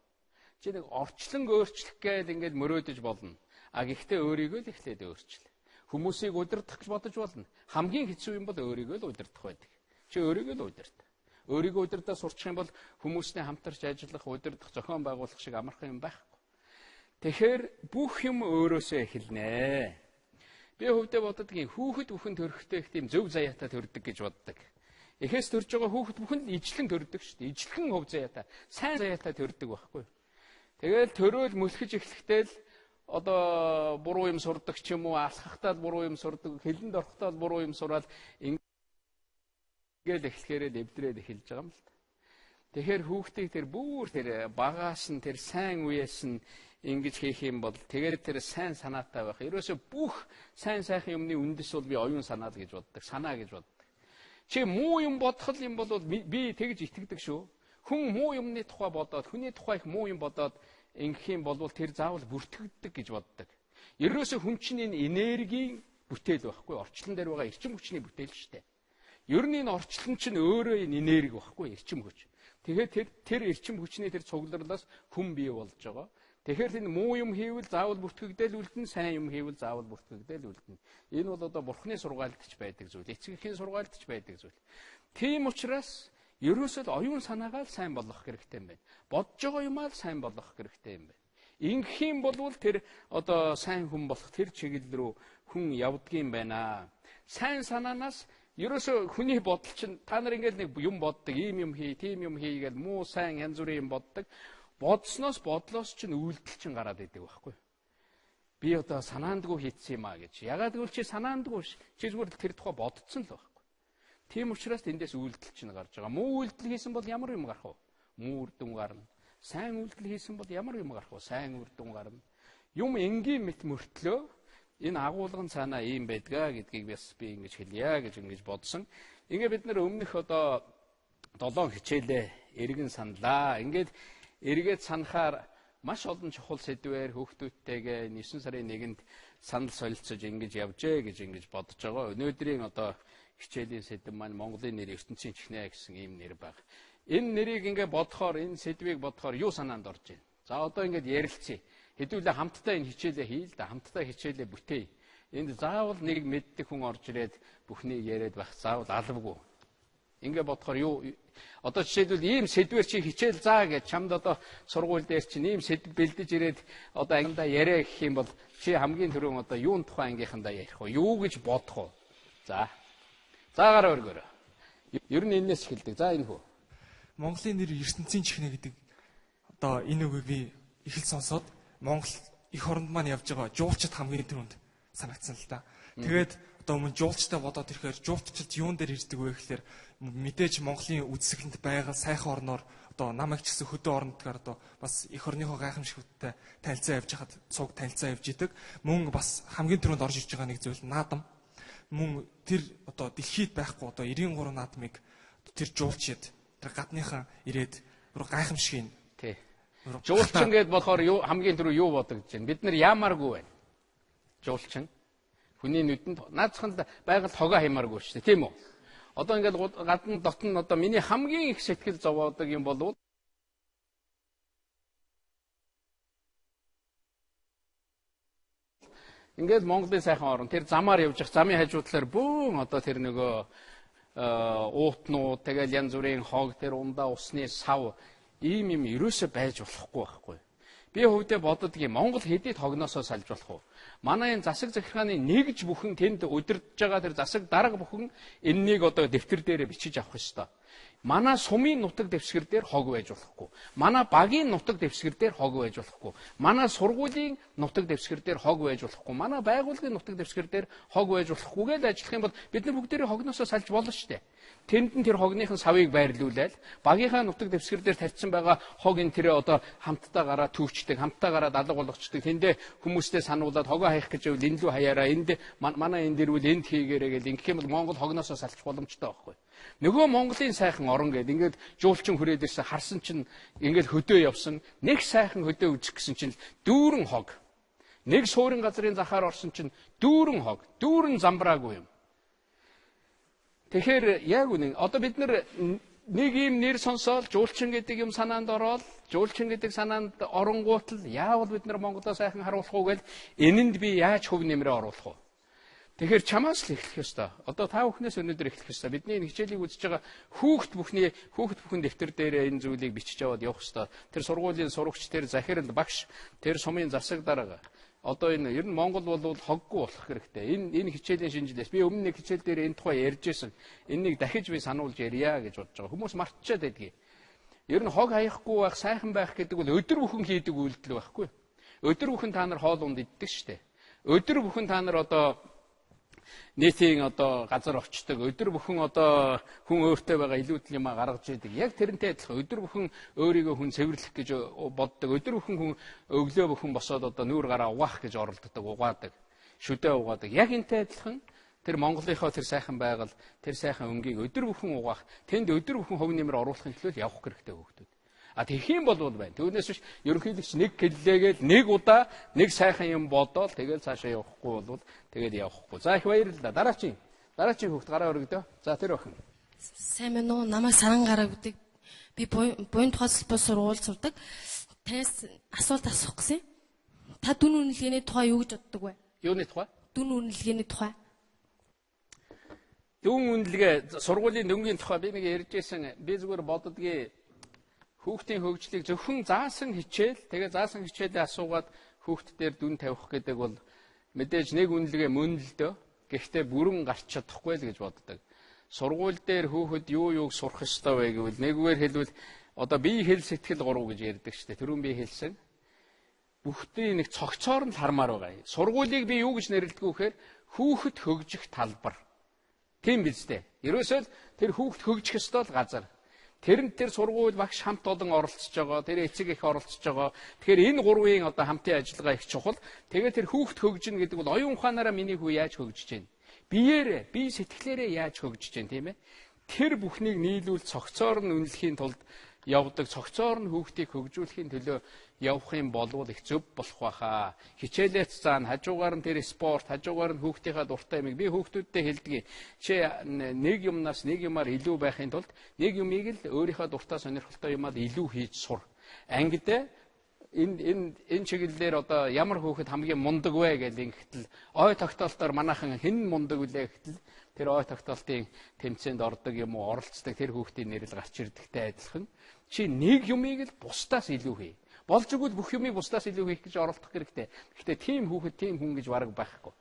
Чи нэг орчлон өөрчлөх гээл ингээд мөрөөдөж болно. А гэхдээ өөрийгөө л эхлээд өөрчил. Хүмүүсийг удирдах гэж бодож болно. Хамгийн хэцүү юм бол өөрийгөө л удирдах байдаг. Чи өөрийгөө л удирдах. Өөрийгөө удирдах сурчих юм бол хүмүүстэй хамтарч ажиллах, удирдах, зохион байгуулах шиг амархан юм байхгүй. Тэгэхээр бүх юм өөрөөсөө эхэлнэ. Би хөвдөө боддгийн хүүхэд бүхэн төрөхтэй их тийм зөв заяатай төрдөг гэж боддог. Эхээс төрж байгаа хүүхэд бүхэн л ижлэн төрдөг шүү дээ. Ижлэн хөв заяатай, сайн заяатай төрдөг байхгүй. Тэгэл төрөөл мөлхөж эхлэхдээ л одоо буруу юм сурдаг ч юм уу, алхахтаа буруу юм сурдаг, хилэнд орохдоо буруу юм сураад ингээд эхлэхээрээ дэвдрээд эхэлж байгаа юм л та. Тэгэхээр хүүхдийг тэр бүр тэр багаас нь тэр сайн үеэс нь ингэж хийх юм бол тэгээд тэр сайн санаатай байх. Ерөөсөө бүх сайн сайхан юмны үндэс бол би оюун санаа л гэж боддог. Санаа гэж боддог. Чи муу юм бодхол юм бол би тэгж итгэдэг шүү. Хүн муу юмны тухай бодоод, хүний тухай их муу юм бодоод ингэх юм бол тэр заавал бүртгэгддэг гэж боддог. Ерөөсөө хүн чинь энэ энергийн бүтээл байхгүй. Орчлон дээр байгаа эрчим хүчний бүтээл шүү дээ. Ер нь энэ орчлон чинь өөрөө энэ энерги байхгүй, эрчим хүч. Тэгэхээр тэр эрчим хүчний тэр цугларлаас хүн бий болж байгаа. Тэгэхээр энэ муу юм хийвэл заавал бүртгэгдээл үлдэн, сайн юм хийвэл заавал бүртгэгдээл үлдэн. Энэ бол одоо Бурхны сургаалтч байдаг зүйл, эцэг эхийн сургаалтч байдаг зүйл. Тийм учраас ерөөсөө оюун санаагаа л сайн болгох хэрэгтэй юм байна. Бодж байгаа юмаа л сайн болгох хэрэгтэй юм байна. Ингэх юм бол тэр одоо сайн хүн болох тэр чиглэл рүү хүн явдгийм байна. Сайн санаанаас ерөөсөө хүний бодол чинь та нар ингээд нэг юм боддог, ийм юм хий, тийм юм хий гэж муу сайн янз бүрийн юм боддог. Бодсноос бодлоос чинь үйлдэл чинь гараад идэг байхгүй. Би одоо санаандгүй хийцсэн юм а гэж. Ягаад гэвэл чи санаандгүй чи зүгээр тэр тухай бодцсон л байхгүй. Тийм учраас эндээс үйлдэл чинь гарч байгаа. Муу үйлдэл хийсэн бол ямар юм гарах вэ? Муу үр дүн гарна. Сайн үйлдэл хийсэн бол ямар юм гарах вэ? Сайн үр дүн гарна. Юм энгийн мэт мөртлөө энэ агуулгын цаанаа ийм байдгаа гэдгийг би ингэж хэлье гэж ингэж бодсон. Ингээ бид нар өмнөх одоо 7 хичээлээ эргэн саналаа. Ингээд эргээд санахаар маш олон чухал сэдвээр хүүхдүүдтэйгээ 9 сарын 1-нд санал солилцож ингэж явжээ гэж ингэж бодож байгаа. Өнөөдрийн одоо хичээлийн сэдэв маань Монголын нэр ертөнцийн чихнэ гэсэн ийм нэр баг. Энэ нэрийг ингээ бодохоор, энэ сэдвийг бодохоор юу санаанд орж байна? За одоо ингээд ярилцъя. Хэдүүлээ хамтдаа энэ хичээлээ хий л да, хамтдаа хичээлээ бүтээе. Энд заавал нэг мэддэг хүн орж ирээд бүхнийг яриад байх заавал албагүй. Ингээ бодохоор юу одоо жишээлбэл ийм сэдвэр чи хичээл заа гэж чамд одоо сургууль дээр чинь ийм сэдв бэлдэж ирээд одоо ангиндаа яриа гэх юм бол чи хамгийн түрүүн одоо юун тухай ангийнхандаа ярих вэ? Юу гэж бодох вэ? За. Заагаар өргөөрэй. Ер нь энэс эхэлдэг. За энэ хүү. Монголын нэр ертөнцийн чихнэ гэдэг одоо энэ үгийг би их л сонсоод Монгол их оронд маань явж байгаа жуулчд хамгийн түрүүнд санагдсан л да. Тэгээд одоо өмнө жуулчтай бодоод ирэхээр жуулчд юун дээр ирдэг вэ гэхээр мэдээж Монголын үдсгэлэнд байгаа сайхан орноор одоо намайг ч гэсэн хөдөө орнотгаар одоо бас их орныхоо гайхамшигттай танилцаа явж хахад цуг танилцаа явж идэг. Мөн бас хамгийн түрүүнд орж ирж байгаа нэг зүйл наадам. Мөн тэр одоо дэлхийд байхгүй одоо 93 наадмыг тэр жуулчид тэр гадныхан ирээд гайхамшиг тий. Жуулчин гэдээ болохоор юу хамгийн түрүү юу бодогдож байна? Бид нар яамааргүй байна. Жуулчин хүний нүдэнд наацханд байгаль хогоо хаймааргүй шүү дээ, тийм үү? Одоо ингээд гадна дотн одоо миний хамгийн их сэтгэл зовоодог юм болов ингээд Монголын сайхан орн тэр замаар явж явах замын хажуудлаар бөөн одоо тэр нөгөө уутнууд тэгэл янз бүрийн хог тэр ундаа усны сав ийм юм ерөөсөө байж болохгүй байхгүй. Би хөвдөө боддгийн Монгол хэдий тогноосоо салж болох уу? Манай энэ засаг захиргааны нэгж бүхэн тэнд удирдах байгаа тэр засаг дарга бүхэн энэнийг одоо дэвтэр дээр бичиж авах ёстой. Манай сумын нутаг дэвсгэр дээр хог байж болохгүй. Манай багийн нутаг дэвсгэр дээр хог байж болохгүй. Манай сургуулийн нутаг дэвсгэр дээр хог байж болохгүй. Манай байгууллагын нутаг дэвсгэр дээр хог байж болохгүй гэж ажиллах юм бол бид нар бүгдээрээ хогноосоо салж болно шүү дээ. Тэнд нь тэр хогныхын савыг байрлуулаад багийнхаа нутаг дэвсгэр дээр тавьсан байгаа хог энэ тэрэ одоо хамтдаа гараа түүчдэг, хамтдаа гараа алга болгочдөг. Тэндээ хүмүүстэй сануулад хогоо хаях гэж байвал энэ лүү хаяараа энд манай энэ дэрвэл энд хийгээрэй гэл ингэх юм бол Монгол хогноосоо салж боломжтой байхгүй. Нөгөө Монголын сайхан орон гэдэг ингээд жуулчин хүрээд ирсэн харсан чинь ингээд хөдөө явсан нэг сайхан хөдөө үзэх гэсэн чинь дүүрэн хог. Нэг суурин газрын захаар орсон чинь дүүрэн хог, дүүрэн замбраагүй юм. Тэгэхээр яг үнэн одоо бид нар нэг юм нэр сонсоод жуулчин гэдэг юм санаанд ороод жуулчин гэдэг санаанд оронгуутал яавал бид нар Монголоо сайхан харуулах уу гэл энэнд би яаж хөв нэмрээ оруулах уу? Тэгэхээр чамаас л эхлэх ёстой. Одоо та бүхнээс өнөөдөр эхлэх ёстой. Бидний энэ хичээлийг үзэж байгаа хүүхд бүхэн дэвтэр дээр энэ зүйлийг бичиж аваад явах ёстой. Тэр сургуулийн сурагч, тэр захирал багш, тэр сумын засаг дарга. Одоо энэ ер нь Монгол бол хоггүй болох хэрэгтэй. Энэ хичээлийн шинжилээс би өмнө нэг хичээл дээр энэ тухай ярьж байсан. Энийг дахиж би сануулж ярья гэж бодож байгаа. Хүмүүс мартчихад байдгийг. Ер нь хог хаяхгүй байх, сайхан байх гэдэг бол өдөр бүхэн хийдэг үйлдэл байхгүй. Өдөр бүхэн та нар хоол унд иддэг штэ. Өдөр бүхэн та нар одоо нийтийн одоо газар очдог. Өдөр бүхэн одоо хүн өөртөө байгаа илүүдэл юм гаргаж идэг. Яг тэрнтэй адилхан өдөр бүхэн өөрийгөө хүн цэвэрлэх гэж боддог. Өдөр бүхэн хүн өглөө бүхэн босоод одоо нүүр гараа угаах гэж оролддог, угаадаг. Шүдээ угаадаг. Яг энтэй адилхан тэр Монголынхоо тэр сайхан байгаль, тэр сайхан өнгийг өдөр бүхэн угаах, тэнд өдөр бүхэн хог нэмэр оруулахын төлөө явах хэрэгтэй хөөхдүүд. А тэгэх юм бол байна. Түүнээс биш ерөнхийдөө нэг гэллээгээл нэг удаа нэг сайхан юм бодоол тэгэл цаашаа явахгүй бол тэгэл явахгүй. За их баярлалаа. Дараагийн хүүхд гараа өргөдөө. За тэр охин. Сайн мэн үү? Намайг Саран гараа гэдэг. Би буян тухай сургууль сурдаг. Танаас асуулт асуух гэсэн. Та дүн үнэлгээний тухай юу гэж боддог вэ? Юуны тухай? Дүн үнэлгээний тухай. Дүн үнэлгээ сургуулийн дөнгөний тухай би нэг ярьж байсан. Би зүгээр боддгийн хүүхдийн хөгжлийг зөвхөн заасан хичээл, тэгээ заасан хичээлээ асуугаад хүүхд дээр дүн тавих гэдэг бол мэдээж нэг үнэлгээ мөн л дөө. Гэхдээ бүрэн гарч чадахгүй л гэж боддог. Сургууль дээр хүүхэд юу сурах ёстой вэ гэвэл нэгвэр хэлбэл одоо бие хэл сэтгэл гурав гэж ярьдаг шүү дээ. Түрүүн би хэлсэн. Бүхтийн нэг цогцоор нь хармаар байгаа. Сургуулийг би юу гэж нэрлэдэг вэ гэхээр хүүхэд хөгжих талбар. Тийм биз дээ. Ерөөсөө л тэр хүүхэд хөгжих ёстой л газар. Тэрэнд тэр сургууль багш хамт олон оролцож байгаа, тэр эцэг их оролцож байгаа. Тэгэхээр энэ гурвын одоо хамтын ажиллагаа их чухал. Тэгээд тэр хүүхд хөгжинэ гэдэг бол оюун ухаанаараа миний хүү яаж хөгжиж байна? Биеэрээ, бие сэтгэлээрээ яаж хөгжиж байна, тийм ээ? Тэр бүхнийг нийлүүл цогцоор нь үнэлэхийн тулд явдаг, цогцоор нь хүүхдийг хөгжүүлэхийн төлөө явах юм болвол их зөв болох байхаа. Хичээлээс заана, хажуугаар нь тэр спорт, хажуугаар нь хүүхдийнхаа дуртай юмыг би хүүхдүүдтэй хэлдэг. Чи нэг юмнаас нэг юмар илүү байхын тулд нэг юмыг л өөрийнхөө дуртай сонирхолтой юмад илүү хийж сур. Ангид энэ чиглэлээр одоо ямар хүүхэд хамгийн мундаг вэ гэж ингэтэл ой тогтоолтоор манайхан хэн мундаг вүлээ гэтэл тэр ой тогтоолтын тэмцээнд ордог юм уу оролцдог тэр хүүхдийн нэрэл гарч ирдэгтэй адилхан чи нэг юмыг л бусдаас илүү хий. Болж игэл бүх юмыг бусдаас илүү хийх гэж оролдох хэрэгтэй. Гэхдээ тийм хүүхэд тийм хүн гэж бараг байхгүй.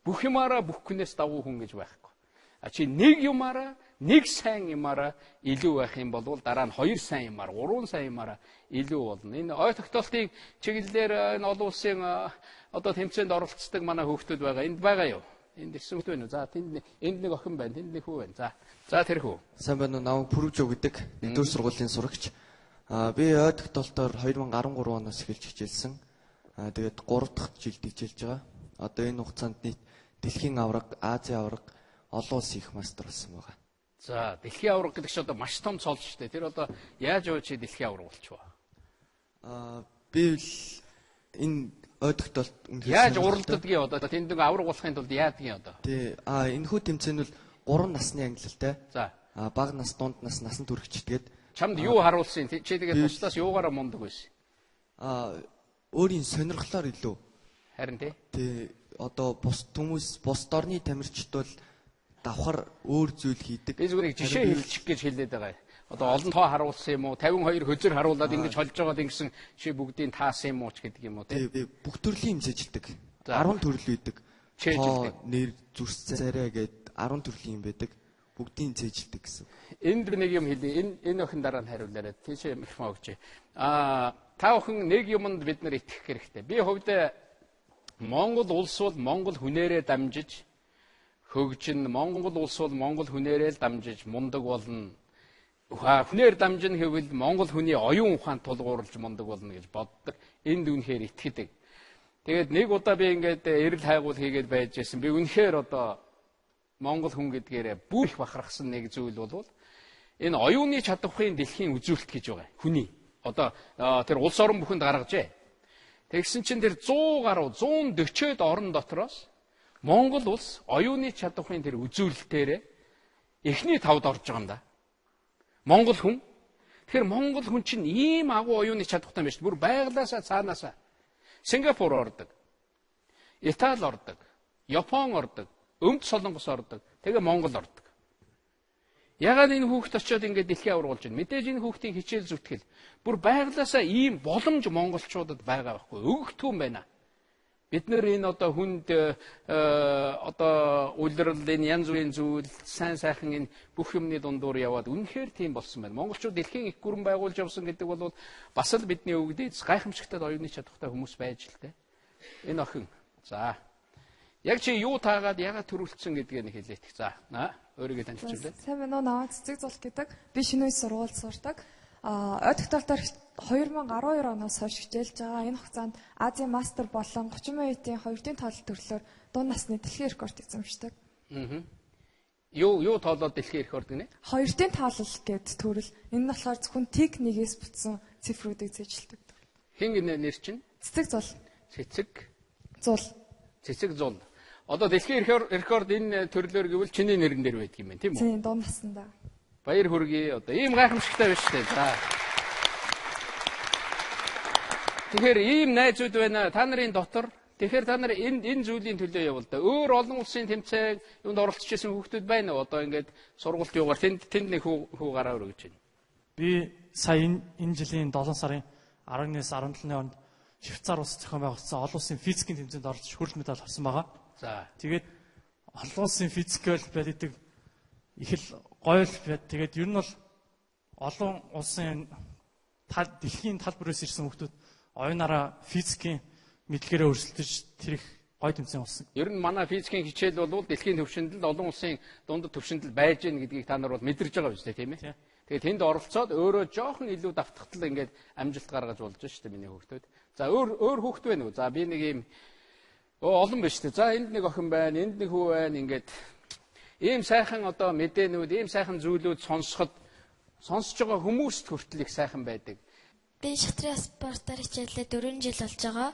Бүх юмараа бүх хүнээс давуу хүн гэж байхгүй. А чи нэг юмараа нэг сайн юмараа илүү байх юм бол дараа нь хоёр сайн юмар, гурван сайн юмараа илүү болно. Энэ ой тогтоолтын чиглэлээр энэ олон улсын одоо тэмцээнд оролцдог манай хүүхдүүд байгаа. Энд байгаа юу? Энд ирсэн хүүхд байна уу? За энд нэг охин байна, тэнд нэг хүү байна. За тэр хүү. Сайн байна уу? Намайг Пүрвжөө гэдэг. Нэгдүгээр сургуулийн сурагч. Би ой тогтоолтоор 2013 оноос эхэлж хичээлсэн. Тэгээд 3 дахь жилд хичээлж байгаа. Одоо энэ хугацаанд нийт дэлхийн аварга, Азийн аварга, олон улсын их мастер болсон байгаа. За, дэлхийн аварга гэдэг чинь одоо маш том цол шүү дээ. Тэр одоо яаж явж чи дэлхийн аварга болчихвоо? Би л энэ ой тогтоолт яаж уралдадгийг одоо тэнд нэг аварга болохын тулд яадгийг одоо. Тий. Энэ хүү тэмцээн бол 3 насны ангилалтай. За. Бага нас, дунд нас, насан туршигч тэгээд чамд юу харуулсан? Чи тэгээд бусдаас юугаараа мундаг байсан? Өөрийн сонирхлоор илүү. Харин тий. Тий одоо бус хүмүүс бус дорны тамирчид бол давхар өөр зүйл хийдэг. Би зүгээр нэг жишээ хэлчих гэж хэлээд байгаа. Одоо олон тоо харуулсан юм уу? 52 хөзөр харуулад ингэж холж байгаад ингэсэн чи бүгдийг таасан юм уу ч гэдэг юм уу тий. Би бүх төрлийн имзэжилдэг. 10 төрөл үйдэг. Тоо, нэр, зүрс царай гэд 10 төрлийн юм байдаг. Бүгдийн цээжилдэг гэсэн. Энд нэг юм хэлье. Энэ охин дараа нь хариулаарай. Тийшээ микрофон өгч. Та охин нэг юмд бид нар итгэх хэрэгтэй. Би хувьд Монгол улс бол Монгол хүнээрээ дамжиж хөгжин, Монгол улс бол Монгол хүнээрээ л дамжиж мундаг болно. Хүнээр дамжин гэвэл Монгол хүний оюун ухаанд тулгуурлаж мундаг болно гэж боддог. Энд үнэхээр итгэдэг. Тэгээд нэг удаа би ингээд эрэл хайгуул хийгээд байж байсан. Би үнэхээр одоо Монгол хүн гэдгээрээ бүр их бахархсан нэг зүйл бол энэ оюуны чадварын дэлхийн үзүүлэлт гэж байгаа. Хүний одоо тэр улс орон бүхэнд гаргажээ. Тэгсэн чинь тэр 100 гаруй 140-од орн дотроос Монгол улс оюуны чадварын тэр үзүүлэлтээр эхний 5-д орж байгаа юм да. Монгол хүн. Тэгэхээр Монгол хүн чинь ийм агуу оюуны чадвартай байна шүү. Бүр байглаасаа цаанаасаа Сингапур ордог. Итали ордог. Япон ордог. Өмд Солонгос ордог. Тэгээ Монгол ордог. Ягаад энэ хүүхд очиод ингээд дэлхий аврагуулж байна? Мэдээж энэ хүүхдийн хичээл зүтгэл бүр байглаасаа ийм боломж монголчуудад байгаа байхгүй. Өгөгдгүй юм байна. Бид нэр энэ одоо хүнд одоо улирал энэ янз бүрийн зүйл сайн сайхан энэ бүх юмны дундуур яваад үнэхээр тийм болсон байна. Монголчууд дэлхийн их гүрэн байгуулж явсан гэдэг бол бас л бидний өгдөөс гайхамшигтай оюуны чадвартай хүмүүс байж л дээ. Энэ охин. За. Яг чи юу таагаад ягаад төрүүлсэн гэдгийг нэг хэлээт. За, өөрийгөө танилцуулъя. Сайн байна уу? Наваа Цэцэг Зул гэдэг. Би шинэ үе сургуульд сурдаг. Ойд тогтоолтоор 2012 оноос хойш хичээлж байгаа. Энэ хугацаанд Азийн мастер болон 30 минутын 2-ын тоолол төрлөөр дунд насны дэлхийн рекорд эзэмшдэг. Юу тоолоод дэлхийн рекорд гинэ? 2-ын тоолол гэдэг төрөл. Энэ нь болохоор зөвхөн тиг нэгээс бүтсэн цифруудыг зэжилдэг. Хин гинэ нэр чинь? Цэцэг Зул. Цэцэг Зул. Цэцэг Зул. Одоо дэлхийн рекорд энэ төрлөөр гэвэл чиний нэрэн дээр байдаг юм байна, тийм үү? Тийм, дунд наснда. Баяр хүргэе. Одоо ийм гайхамшигтай байна шүү дээ. За. Тэгэхээр ийм найзууд байна. Та нарын дотор тэгэхээр та нар энэ зүйлийн төлөө явал да. Өөр олон улсын тэмцээн юунд оролцож байсан хүүхдүүд байна уу? Одоо ингээд сургуульд юугаар тэнд нэг хүү гараа өргөж байна. Би сая энэ жилийн 7 сарын 11-ээс 17-ны хооронд Швейцар улс зохион байгуулсан олон улсын физикийн тэмцээнд орж хүрэл медаль авсан байгаа. За. Тэгээд олон улсын физикал байдаг их л гоё л байд. Тэгээд ер нь бол олон улсын дэлхийн тал бүрээс ирсэн хүмүүс оюунаараа физикийн мэдлэгээрээ өрсөлдөж тэр их гоё тэмцээн болсон. Ер нь манай физикийн хичээл бол дэлхийн түвшинд л олон улсын дундад түвшинд л байж гэн гэдгийг та нар бол мэдэрж байгаа биз дээ, тийм ээ? Тэгээд тэнд оролцоод өөрөө жоохон илүү давтахтал ингээд амжилт гаргаж болж шүү дээ миний хүүхдүүд. За өөр хүүхд байна уу? За би нэг юм олон биш үү? За энд нэг охин байна, энд нэг хүү байна ингээд ийм сайхан одоо мэдээнүүд, ийм сайхан зүйлүүд сонсоход сонсож байгаа хүмүүст хүртэл их сайхан байдаг. Би шатрын спортоор хичээлээ 4 жил болж байгаа.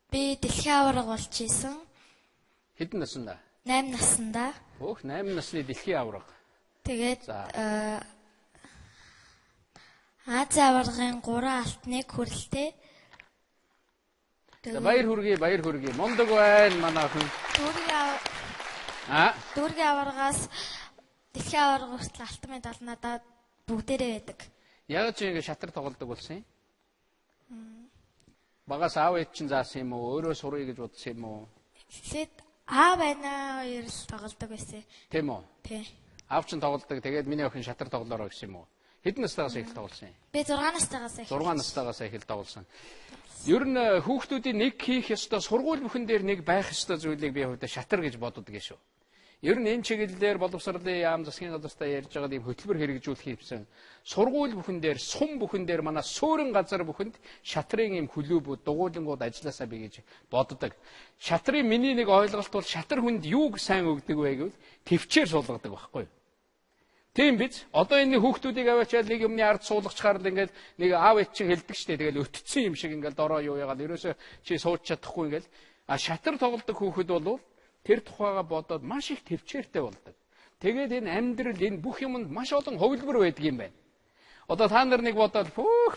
Би дэлхийн аварга болж исэн. Хэдэн наснда? 8 наснда. Өөх 8 насны дэлхийн аварга. Тэгээд Азийн аваргын 3 алтныг хүрэлтэй. Баяр хүргэе. Мондог байна манай хүн. Дүүргийн аваргаас дэлхийн аварга хүртэл алтан медаль надад бүгдээрээ байдаг. Яг ч ингэ шатар тоглодог болсон юм. Багаас аав ээж чинь заасан юм уу? Өөрөө сурыг гэж бодсон юм уу? Тэгэхэд аав байна хоёр л тоглодог байсан. Тийм үү? Тийм. Аав чинь тоглодог. Тэгээд миний охин шатар тоглоороо гэсэн юм уу? Хэдэн настайгаас эхэл тоглосон юм? Би 6 настайгаас эхэл. 6 настайгаас эхэл тоглосон. Ер нь хүүхдүүдийн нэг хийх ёстой сургууль бүхэн дээр нэг байх ёстой зүйлийг би хувьдаа шатар гэж боддог юм шүү. Ер нь энэ чиглэлээр боловсролын яам засгийн газартаа ярьж байгаа юм хөтөлбөр хэрэгжүүлэх юмсан сургууль бүхэн дээр, сум бүхэн дээр манай суурин газар бүхэнд шатрын юм хөлөөбүүд, дугуйлангууд ажилласаа би гэж боддог. Шатрын миний нэг ойлголт бол шатар хүнд юуг сайн өгдөг вэ гэвэл төвчээр суулгадаг байхгүй юу? Тийм биз? Одоо энэ хүүхдүүдийг аваачаад нэг юмны ард суулгачаар л ингээд нэг аав ээж чинь хэлдэг штэ. Тэгэл өтцсөн юм шиг ингээд дороо юу яагаад ерөөсөө чи сууж чадахгүй ингээд шатар тоглодог хүүхэд бол тэр тухайга бодоод маш их төвчээртэй болдог. Тэгээд энэ амьдрал энэ бүх юмд маш олон хөвлбөр байдаг юм байна. Одоо та нар нэг бодоод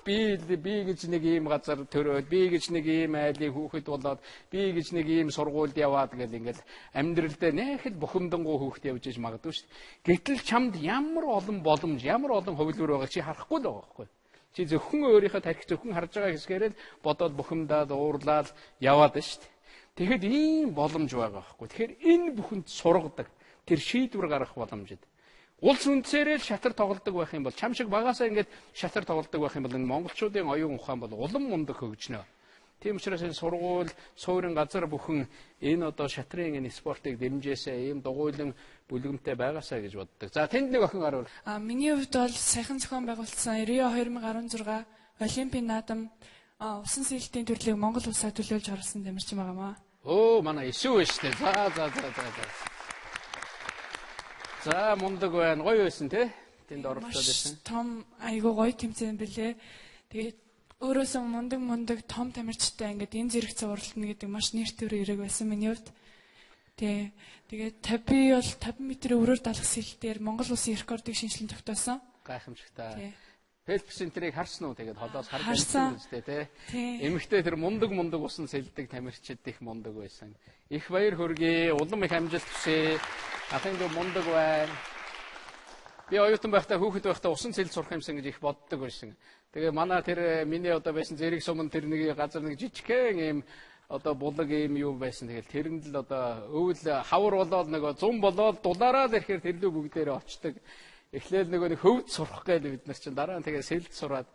би гэж нэг ийм газар төрөөд, би гэж нэг ийм айлын хүүхэд болоод, би гэж нэг ийм сургуульд яваад гэл ингээл амьдралдаа нэхэл бухимдангуй хүүхэд явж иж магадгүй шүү дээ. Гэтэл чамд ямар олон боломж, ямар олон хөвлөр байгааг чи харахгүй л байгаа байхгүй. Чи зөвхөн өөрийнхөө тархи зөвхөн харж байгаа хэсгээр л бодоод бухимдаад уурлаад яваад шүү дээ. Тэгэхэд ийм боломж байгаа байхгүй. Тэгэхээр энэ бүхэнд сургадаг, тэр шийдвэр гаргах боломжид. Улс үндсээрээ шатар тоглодог байх юм бол чам шиг багасаа ингээд шатар тоглодог байх юм бол энэ монголчуудын оюун ухаан бол улам мундаг хөгжнө. Тийм учраас энэ сургууль, суурин газар бүхэн энэ одоо шатрын энэ спортыг дэмжээсээ ийм дугуйлан бүлгэмтэй байгаасаа гэж боддог. За тэнд нэг охин гарвал. Миний хувьд бол саяхан зохион байгуулсан Рио 2016 Олимпийн наадам усан сэлтийн төрлийг Монгол улсаа төлөөлж оруулсан дэмэрч байгаамаа. Манай ишүү шүү дээ. За мундаг байна. Гоё байсан те. Тэнд оролцоод байсан. Том айгуу гоё тэмцээн бэлээ. Тэгээд өөрөөсөө мундаг том тамирчтай ингээд энэ зэрэг цувралтна гэдэг маш нэртөр хэрэг байсан миний хувьд. Тэгээд 50 бол 50 м-ийн өрөөр далах сэлтээр Монгол улсын рекордыг шинжлэн тогтоосон. Гайхамшигтай. Фелпс энтрийг харсан уу? Тэгээд холоос харж байсан үстэй те. Эмэгтэй тэр мундаг усан сэлдэг тамирчид их мундаг байсан. Их баяр хүргэе. Улам их амжилт хүсье. Ахын дөө мундаг байна. Би оюутан байхдаа хүүхэд байхдаа усан сэлд сурах юмсан гэж их боддог байсан. Тэгээ манай тэр миний одоо байсан зэрэг сумын тэр нэг газар нэг жижигхэн ийм одоо булаг ийм юу байсан. Тэгэл тэрэнд л одоо өвөл хавар болоод нөгөө зум болоод дулаараа л ирэхээр тэрлүү бүгдээрээ очдог. Эхлээл нөгөө нэг хөвд сурах гээл бид нар чинь дараа нь тэгээ сэлд сураад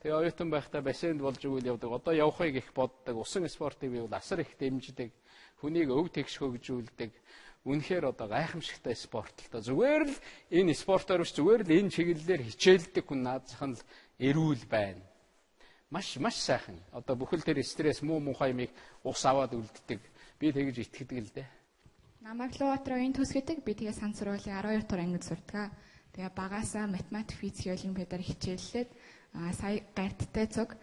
тэгээ оюутан байхдаа бассейнд болж өгөөл явдаг. Одоо явахыг их боддог. Усан спортыг би бол асар их дэмждэг. Хүнийг өв тэгш хөгжүүлдэг. Үнэхээр одоо гайхамшигтай спорт л та. Зүгээр л энэ спортоор биш зүгээр л энэ чиглэлээр хичээлдэг хүн наадзах нь л эрүүл байна. Маш сайхан. Одоо бүхэл тэр стресс муухай юмыг ус аваад үлддэг. Би тэгж итгэдэг л дээ. Намайг Луатрын төс гэдэг. Би тэгээ сан сургуулийн 12 дугаар ангид сурдаг. Тэгээ багасаа математик, физик олимпиадаар хичээллээд сая гарттай цуг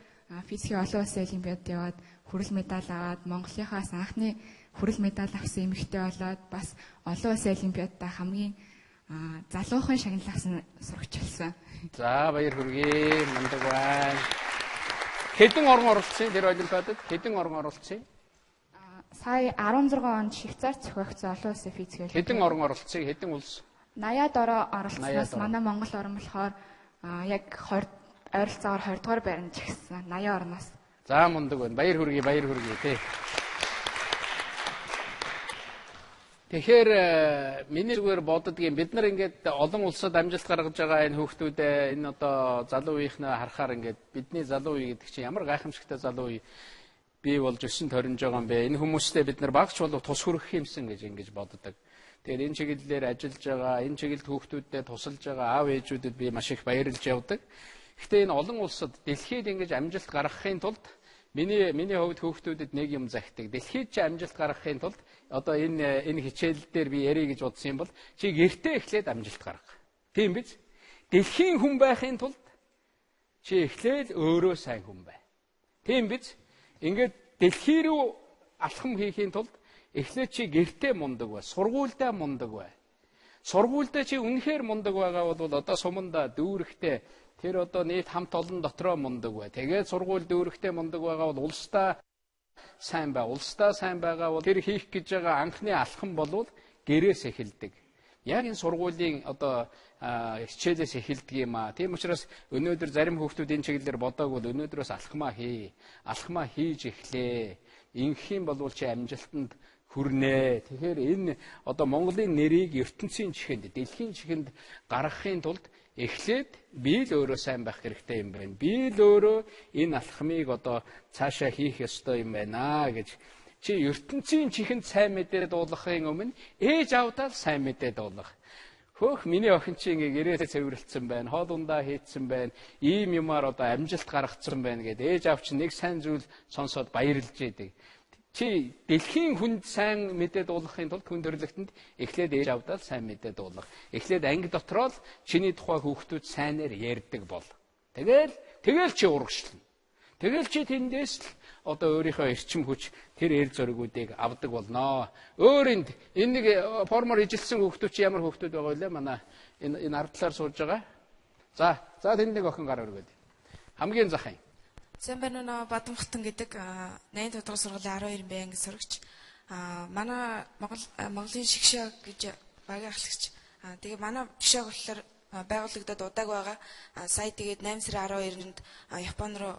физикийн олон улсын олимпиад яваад хүрэл медаль аваад Монголынхаас анхны хүрэл медаль авсан эмэгтэй болоод бас олон улсын олимпиадад хамгийн залуухан шагналсан сурагч болсон. За баяр хүргэе. Мундаг байна. Хэдэн орон оролцсон тэр олимпиадад? Хэдэн орон оролцсон? Сая 16 онд Швейцарт зохиогдсон олон улсын физик олимпиад. Хэдэн орон оролцсон? Хэдэн улс? 80-аад ороо оролцсноос манай Монгол орн болохоор яг ойролцоогоор 20 дугаар байранд жигсэн 80 орноос. За мундаг байна. Баяр хүргэе тий. Тэгэхээр миний зүгээр боддгийн бид нар ингээд олон улсад амжилт гаргаж байгаа энэ хүүхдүүдээ энэ одоо залуу үеийнхнээ харахаар ингээд бидний залуу үе гэдэг чинь ямар гайхамшигтай залуу үе бий болж өсөнд хоринж байгаа юм бэ? Энэ хүмүүстэй бид нар багч болов тус хүрэх юмсан гэж ингэж боддог. Тэгэхээр энэ чиглэлээр ажиллаж байгаа, энэ чиглэлд хүүхдүүдэд тусалж байгаа аав ээжүүдэд би маш их баярлж явдаг. Гэхдээ энэ олон улсад дэлхийд ингэж амжилт гаргахын тулд миний хувьд хүүхдүүдэд нэг юм захидаг. Дэлхийд ч амжилт гаргахын тулд одоо энэ хичээл дээр би ярих гэж бодсон юм бол чи гэртээ эхлээд амжилт гарга. Тийм биз? Дэлхийн хүн байхын тулд чи эхлээд өөрөө сайн хүн бай. Тийм биз? Ингээд дэлхий рүү алхам хийхийн тулд эхлээд чи гэртээ мундаг бай, сургуульдаа мундаг бай. Сургуульдаа чи үнэхээр мундаг байгаа бол одоо суманда дүүрэхтэй тэр одоо нийт хамт олон дотроо мундаг бай. Тэгээд сургууль дүүрэхтэй мундаг байгаа бол улсдаа сайн бай. Улсдаа сайн байгаа бол тэр хийх гэж байгаа анхны алхам болвол гэрээс эхэлдэг. Яг энэ сургуулийн одоо хичээлээс эхэлдэг юм аа. Тийм учраас өнөөдөр зарим хүүхдүүд энэ чиглэлээр бодоагүй бол өнөөдрөөс алхмаа хий. Алхмаа хийж эхлэе. Ингэх юм бол чи амжилтанд хүрнэ. Тэгэхээр энэ одоо Монголын нэрийг ертөнцийн чихэнд, дэлхийн чихэнд гаргахын тулд эхлээд би л өөрөө сайн байх хэрэгтэй юм байна. Би л өөрөө энэ алхмыг одоо цаашаа хийх ёстой юм байна гэж чи ертөнцийн чихэнд сайн мэдээ дуулгахын өмнө ээж авдаа сайн мэдээ дуулгах. Хөөх миний охин чи ингээ гэрээсээ цэвэрлсэн байна, хоол ундаа хийцэн байна, ийм юмар одоо амжилт гаргацсан байна гэдэг ээж аав чи нэг сайн зүйл сонсоод баярлж идэг. Чи дэлхийн хүнд сайн мэдээ дуулгахын тулд хүн төрөлхтөнд эхлээд ээж авдаа сайн мэдээ дуулгах. Эхлээд анги дотроо л чиний тухай хүүхдүүд сайнаар ярьдаг бол. Тэгэл чи урагшлна. Тэгэл чи тэндээс л одоо өөрийнхөө эрчим хүч тэр эр зөргүүдийг авдаг болно. Өөр энэ нэг формоор ижилсэн хүүхдүүд чи ямар хүүхдүүд байгаа вэ? Манай энэ ард талаар сууж байгаа. За тэнд нэг охин гар өргөд. Хамгийн захын. Сайн байна уу? Бадамхтан гэдэг 8 дугаар сургуулийн 12 байнгийн сурагч. Манай Монголын шигшээ гэж багийн ахлагч. Тэгээ манай шигшээ болохоор байгуулагдаад удааг байгаа. Сая тэгээд 8 сарын 12-нд Япон руу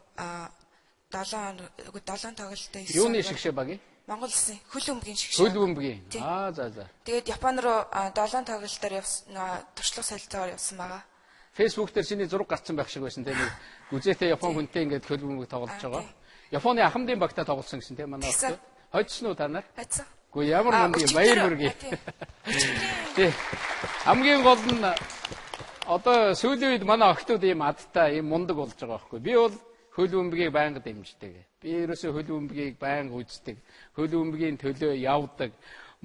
7 тоглолттой хийсэн. Юуны шигшээ багийн? Монгол Улсын хөл бөмбөгийн шигшээ. Хөл бөмбөгийн. За. Тэгээд Япон руу 7 тоглолтоор туршлага солилцоогоор явсан байгаа. Facebook дээр чиний зураг гарцсан байх шиг байсан тийм нэг гүзээтэй Япон хүнтэй ингээд хөл бөмбөг тоглож байгаа. Японы ахмадын багтаа тоглосон гэсэн тийм манай охид. Хоцсон уу та нар? Хоцсон. Гэхдээ ямар мундаг баяр хүргэе. Тий. Хамгийн гол нь одоо сүүлийн үед манай охидууд ийм адтай, ийм мундаг болж байгаа байхгүй. Би бол хөл бөмбөгийг байнга дэмждэг. Би ерөөсөө хөл бөмбөгийг байнга үздэг. Хөл бөмбөгийн төлөө явдаг.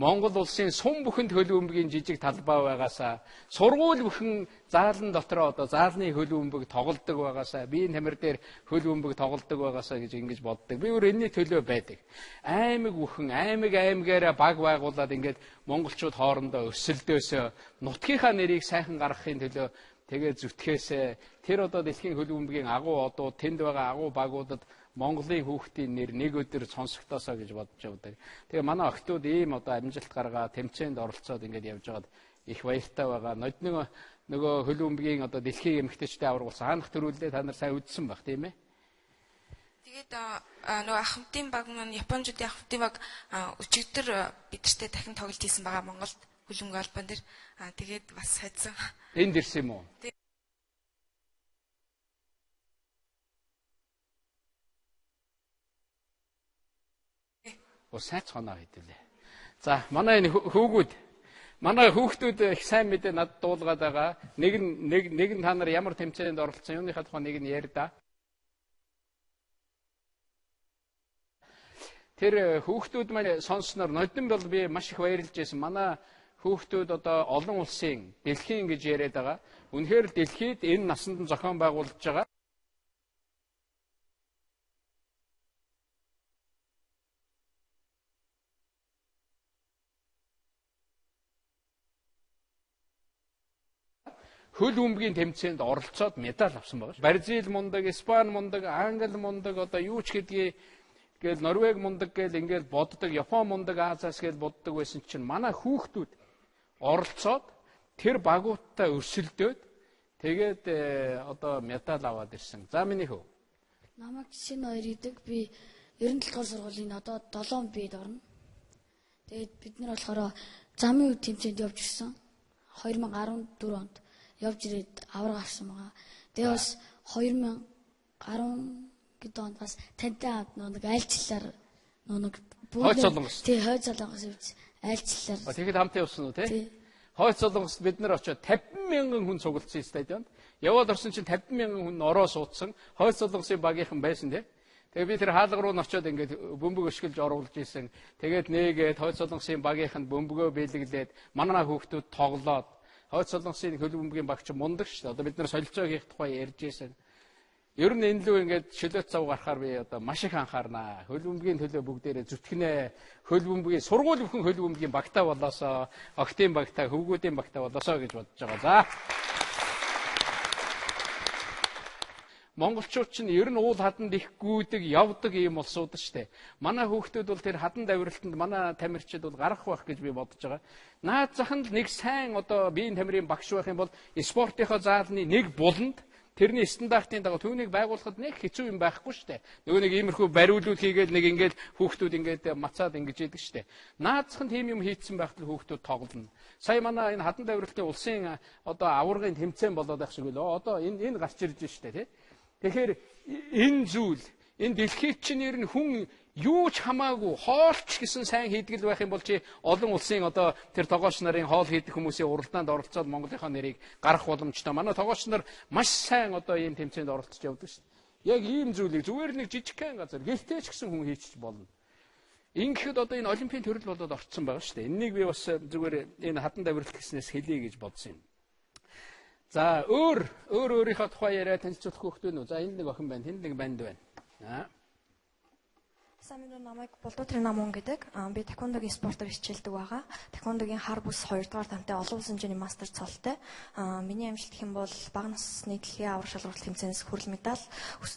Монгол улсын сум бүхэнд хөл бөмбөгийн жижиг талбай байгаасаа, сургууль бүхэн заалан дотроо одоо заалны хөл бөмбөг тоглодог байгаасаа, биеийн тамир дээр хөл бөмбөг тоглодог байгаасаа гэж ингэж боддог. Би өөр энэний төлөө байдаг. Аймаг бүхэн, аймагаараа баг байгуулад ингээд монголчууд хоорондоо өрсөлдөөсөө нутгийнхаа нэрийг сайхан гаргахын төлөө тэгээ зүтгээсээ тэр одоо дэлхийн хөл бөмбөгийн агуу одууд тэнд байгаа агуу багуудад Монголын хүүхдийн нэр нэг өдөр сонсогдосоо гэж бодож явдаг. Тэгээ манай охидууд ийм одоо амжилт гаргаа тэмцээнд оролцоод ингээд явж байгаад их баяртай байгаа. Нөгөө хөл бөмбөгийн одоо дэлхийн эмэгтэйчдийн аваргуулсан хаанах төрүүлээ та нар сайн үзсэн баг тийм ээ? Тэгээд нөгөө ахмадын баг маань Япончуудын ахмадын баг өчигдөр бидэртээ дахин тоглолт хийсэн байгаа Монголд хөл бөмбөгийн албан дээр. Тэгээд бас хайцсан. Энд ирсэн юм уу? Сайн цоноо хэдүүлээ. За манай энэ хүүхдүүд их сайн мэдээ надад дуулгаад байгаа. Нэг нь та нар ямар тэмцээнд оролцсон юуныхаа тухай нэг нь ярьда. Тэр хүүхдүүд маань сонсноор нодон бол би маш их баярлж байсан. Манай хүүхдүүд одоо олон улсын дэлхийн гэж яриад байгаа. Үнэхээр дэлхийд энэ насанд зохион байгуулж байгаа. Хөл бөмбөгийн тэмцээнд оролцоод медаль авсан байгаа. Бразил мундаг, Испани мундаг, Англи мундаг, одоо юу ч гэдгийг гээл Норвеги мундаг гээл ингээл боддог, Япон мундаг, Азиас гээл боддог байсан чинь манай хүүхдүүд оролцоод тэр багуудтай өрсөлдөөд тэгээд одоо медаль аваад ирсэн. За миний хөө. Намайг шинэ хоёр идэг. Би 97 дугаар сургуулийн одоо 7 Б-д орно. Тэгээд бид нар болохоор замын үе тэмцээнд явж ирсэн. 2014 онд явж ирээд авраг авсан байгаа. Тэгээ бас 2010 гэдэг онд бас тантай хамт нэг айлчлалаар нэг хойц солонгос. Тий, хойц солонгос явж айлчлалаар. Тэгэхэд хамтаа явсан уу тий? Хойц солонгост бид нар очиод 50,000 хүн цугласан стадионд. Яваад орсон чинь 50,000 хүн ороо суудсан. Хойц солонгосын багийнхан байсан тий. Тэгээ би тэр хаалга руу н очиод ингээд бөмбөг өшгөлж оруулж исэн. Тэгээд нээгээд хойц солонгосын багийнханд бөмбөгөө бэлэглээд манай хүүхдүүд тоглоод хойц солонгосын хөл бөмбөгийн багч мундаг шүү дээ. Одоо бид нар солилцоо хийх тухай ярьж байсан. Ер нь энэ лүү ингээд шилөөт цав гарахаар би одоо маш их анхаарнаа. Хөл бөмбөгийн төлөө бүгдээрээ зүтгэнэ. Хөл бөмбөгийн сургууль бүхэн хөл бөмбөгийн багтаа болоосоо, октийн багтаа, хөвгүүдийн багтаа болоосоо гэж бодож байгаа. За. Монголчууд чинь ер нь уул хаданд их гүйдэг, явдаг юм улсууд шүү дээ. Манай хүүхдүүд бол тэр хаданд авиралтанд манай тамирчид бол гарах байх гэж би бодож байгаа. Наад зах нь нэг сайн одоо биеийн тамирын багш байх юм бол спортынхоо заалны нэг буланд тэрний стандартын дагуу түүнийг байгуулахад нэг хэцүү юм байхгүй шүү дээ. Нөгөө нэг иймэрхүү бариулууд хийгээл нэг ингээд хүүхдүүд ингээд мацаад ингэж яадаг шүү дээ. Наад зах нь тийм юм хийцэн байхад хүүхдүүд тоглоно. Сая манай энэ хаданд авиралтын улсын одоо аваргын тэмцээн болоод байх шиг үлээ. Одоо энэ гарч ирж шүү дээ, тий. Тэгэхээр энэ зүйл энэ дэлхийд чинь ер нь хүн юу ч хамаагүй хоолч гэсэн сайн хийдгэл байх юм бол чи олон улсын одоо тэр тогооч нарын хоол хийдэг хүмүүсийн уралдаанд оролцоод Монголынхаа нэрийг гарах боломжтой. Манай тогооч нар маш сайн одоо ийм тэмцээнд оролцож явдаг шүү дээ. Яг ийм зүйлийг зүгээр нэг жижигхэн газар гэлтэй ч гэсэн хүн хийчих болно. Ингэхэд одоо энэ олимпийн төрөл болоод орцсон байгаа шүү дээ. Энэнийг би бас зүгээр энэ хаданд авиралт гэснээс хэлье гэж бодсон юм. За өөрийнхөө тухай яриа танилцуулах хүүхдүүд нүү. За энд нэг охин байна, тэнд нэг банд байна. Сайн минь намайг Болдуутрын Намун гэдэг. Би таеквондогийн спортоор хичээлдэг байгаа. Таеквондогийн хар бүс 2 дугаар тантай олон улсын хэмжээний мастер цолтой. Миний амжилт гэх юм бол бага насны дэлхийн аврах шалралт тэмцээнээс хүрэл медаль,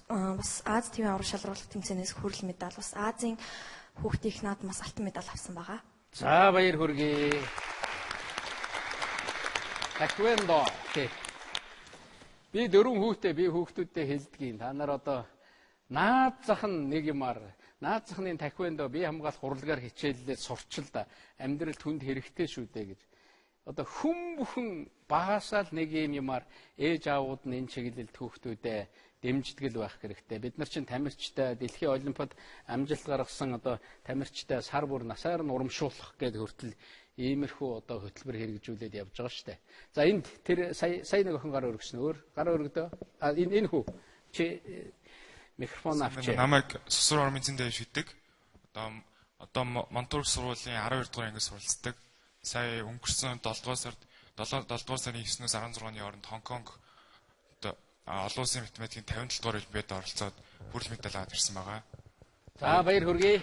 бас Аз ТV аврах шалралт тэмцээнээс хүрэл медаль, бас Азийн хүүхдийн их наадам бас алтан медаль авсан байгаа. За баяр хүргэе. Таеквондо. Би 4 хүүхдээ би хүүхдүүдтэй хэлдгийг. Та нар одоо наад зах нь нэг юмар. Наад захны таеквондо бие хамгаалах урлагаар хичээллээ сурчилда амьдралд хүнд хэрэгтэй шүү дээ гэж. Одоо хүн бүхэн багасаал нэг юмар ээж аавууд нь энэ чиглэлд хүүхдүүдэд дэмждэг байх хэрэгтэй. Бид нар чинь тамирчтай дэлхийн олимпиад амжилт гаргасан одоо тамирчтай сар бүр насаар нь урамшуулах гэдэг хүртэл иймэрхүү одоо хөтөлбөр хэрэгжүүлээд явж байгаа шүү дээ. За энд тэр сая нэг охин гараа өргөсөн. Өөр гараа өргөдөө. Энэ хүү чи микрофон авчи. Намайг Сүсвэр Ормын зэндээ шийдэг. Одоо Монтур сургуулийн 12 дугаар ангид суралцдаг. Сая өнгөрсөн 7 дугаар сарын 9-өөс 16-ны хооронд Хонконг олон улсын математикийн 57 дугаар олимпиадад оролцоод хүрэл медаль аваад ирсэн байгаа. За баяр хүргэе.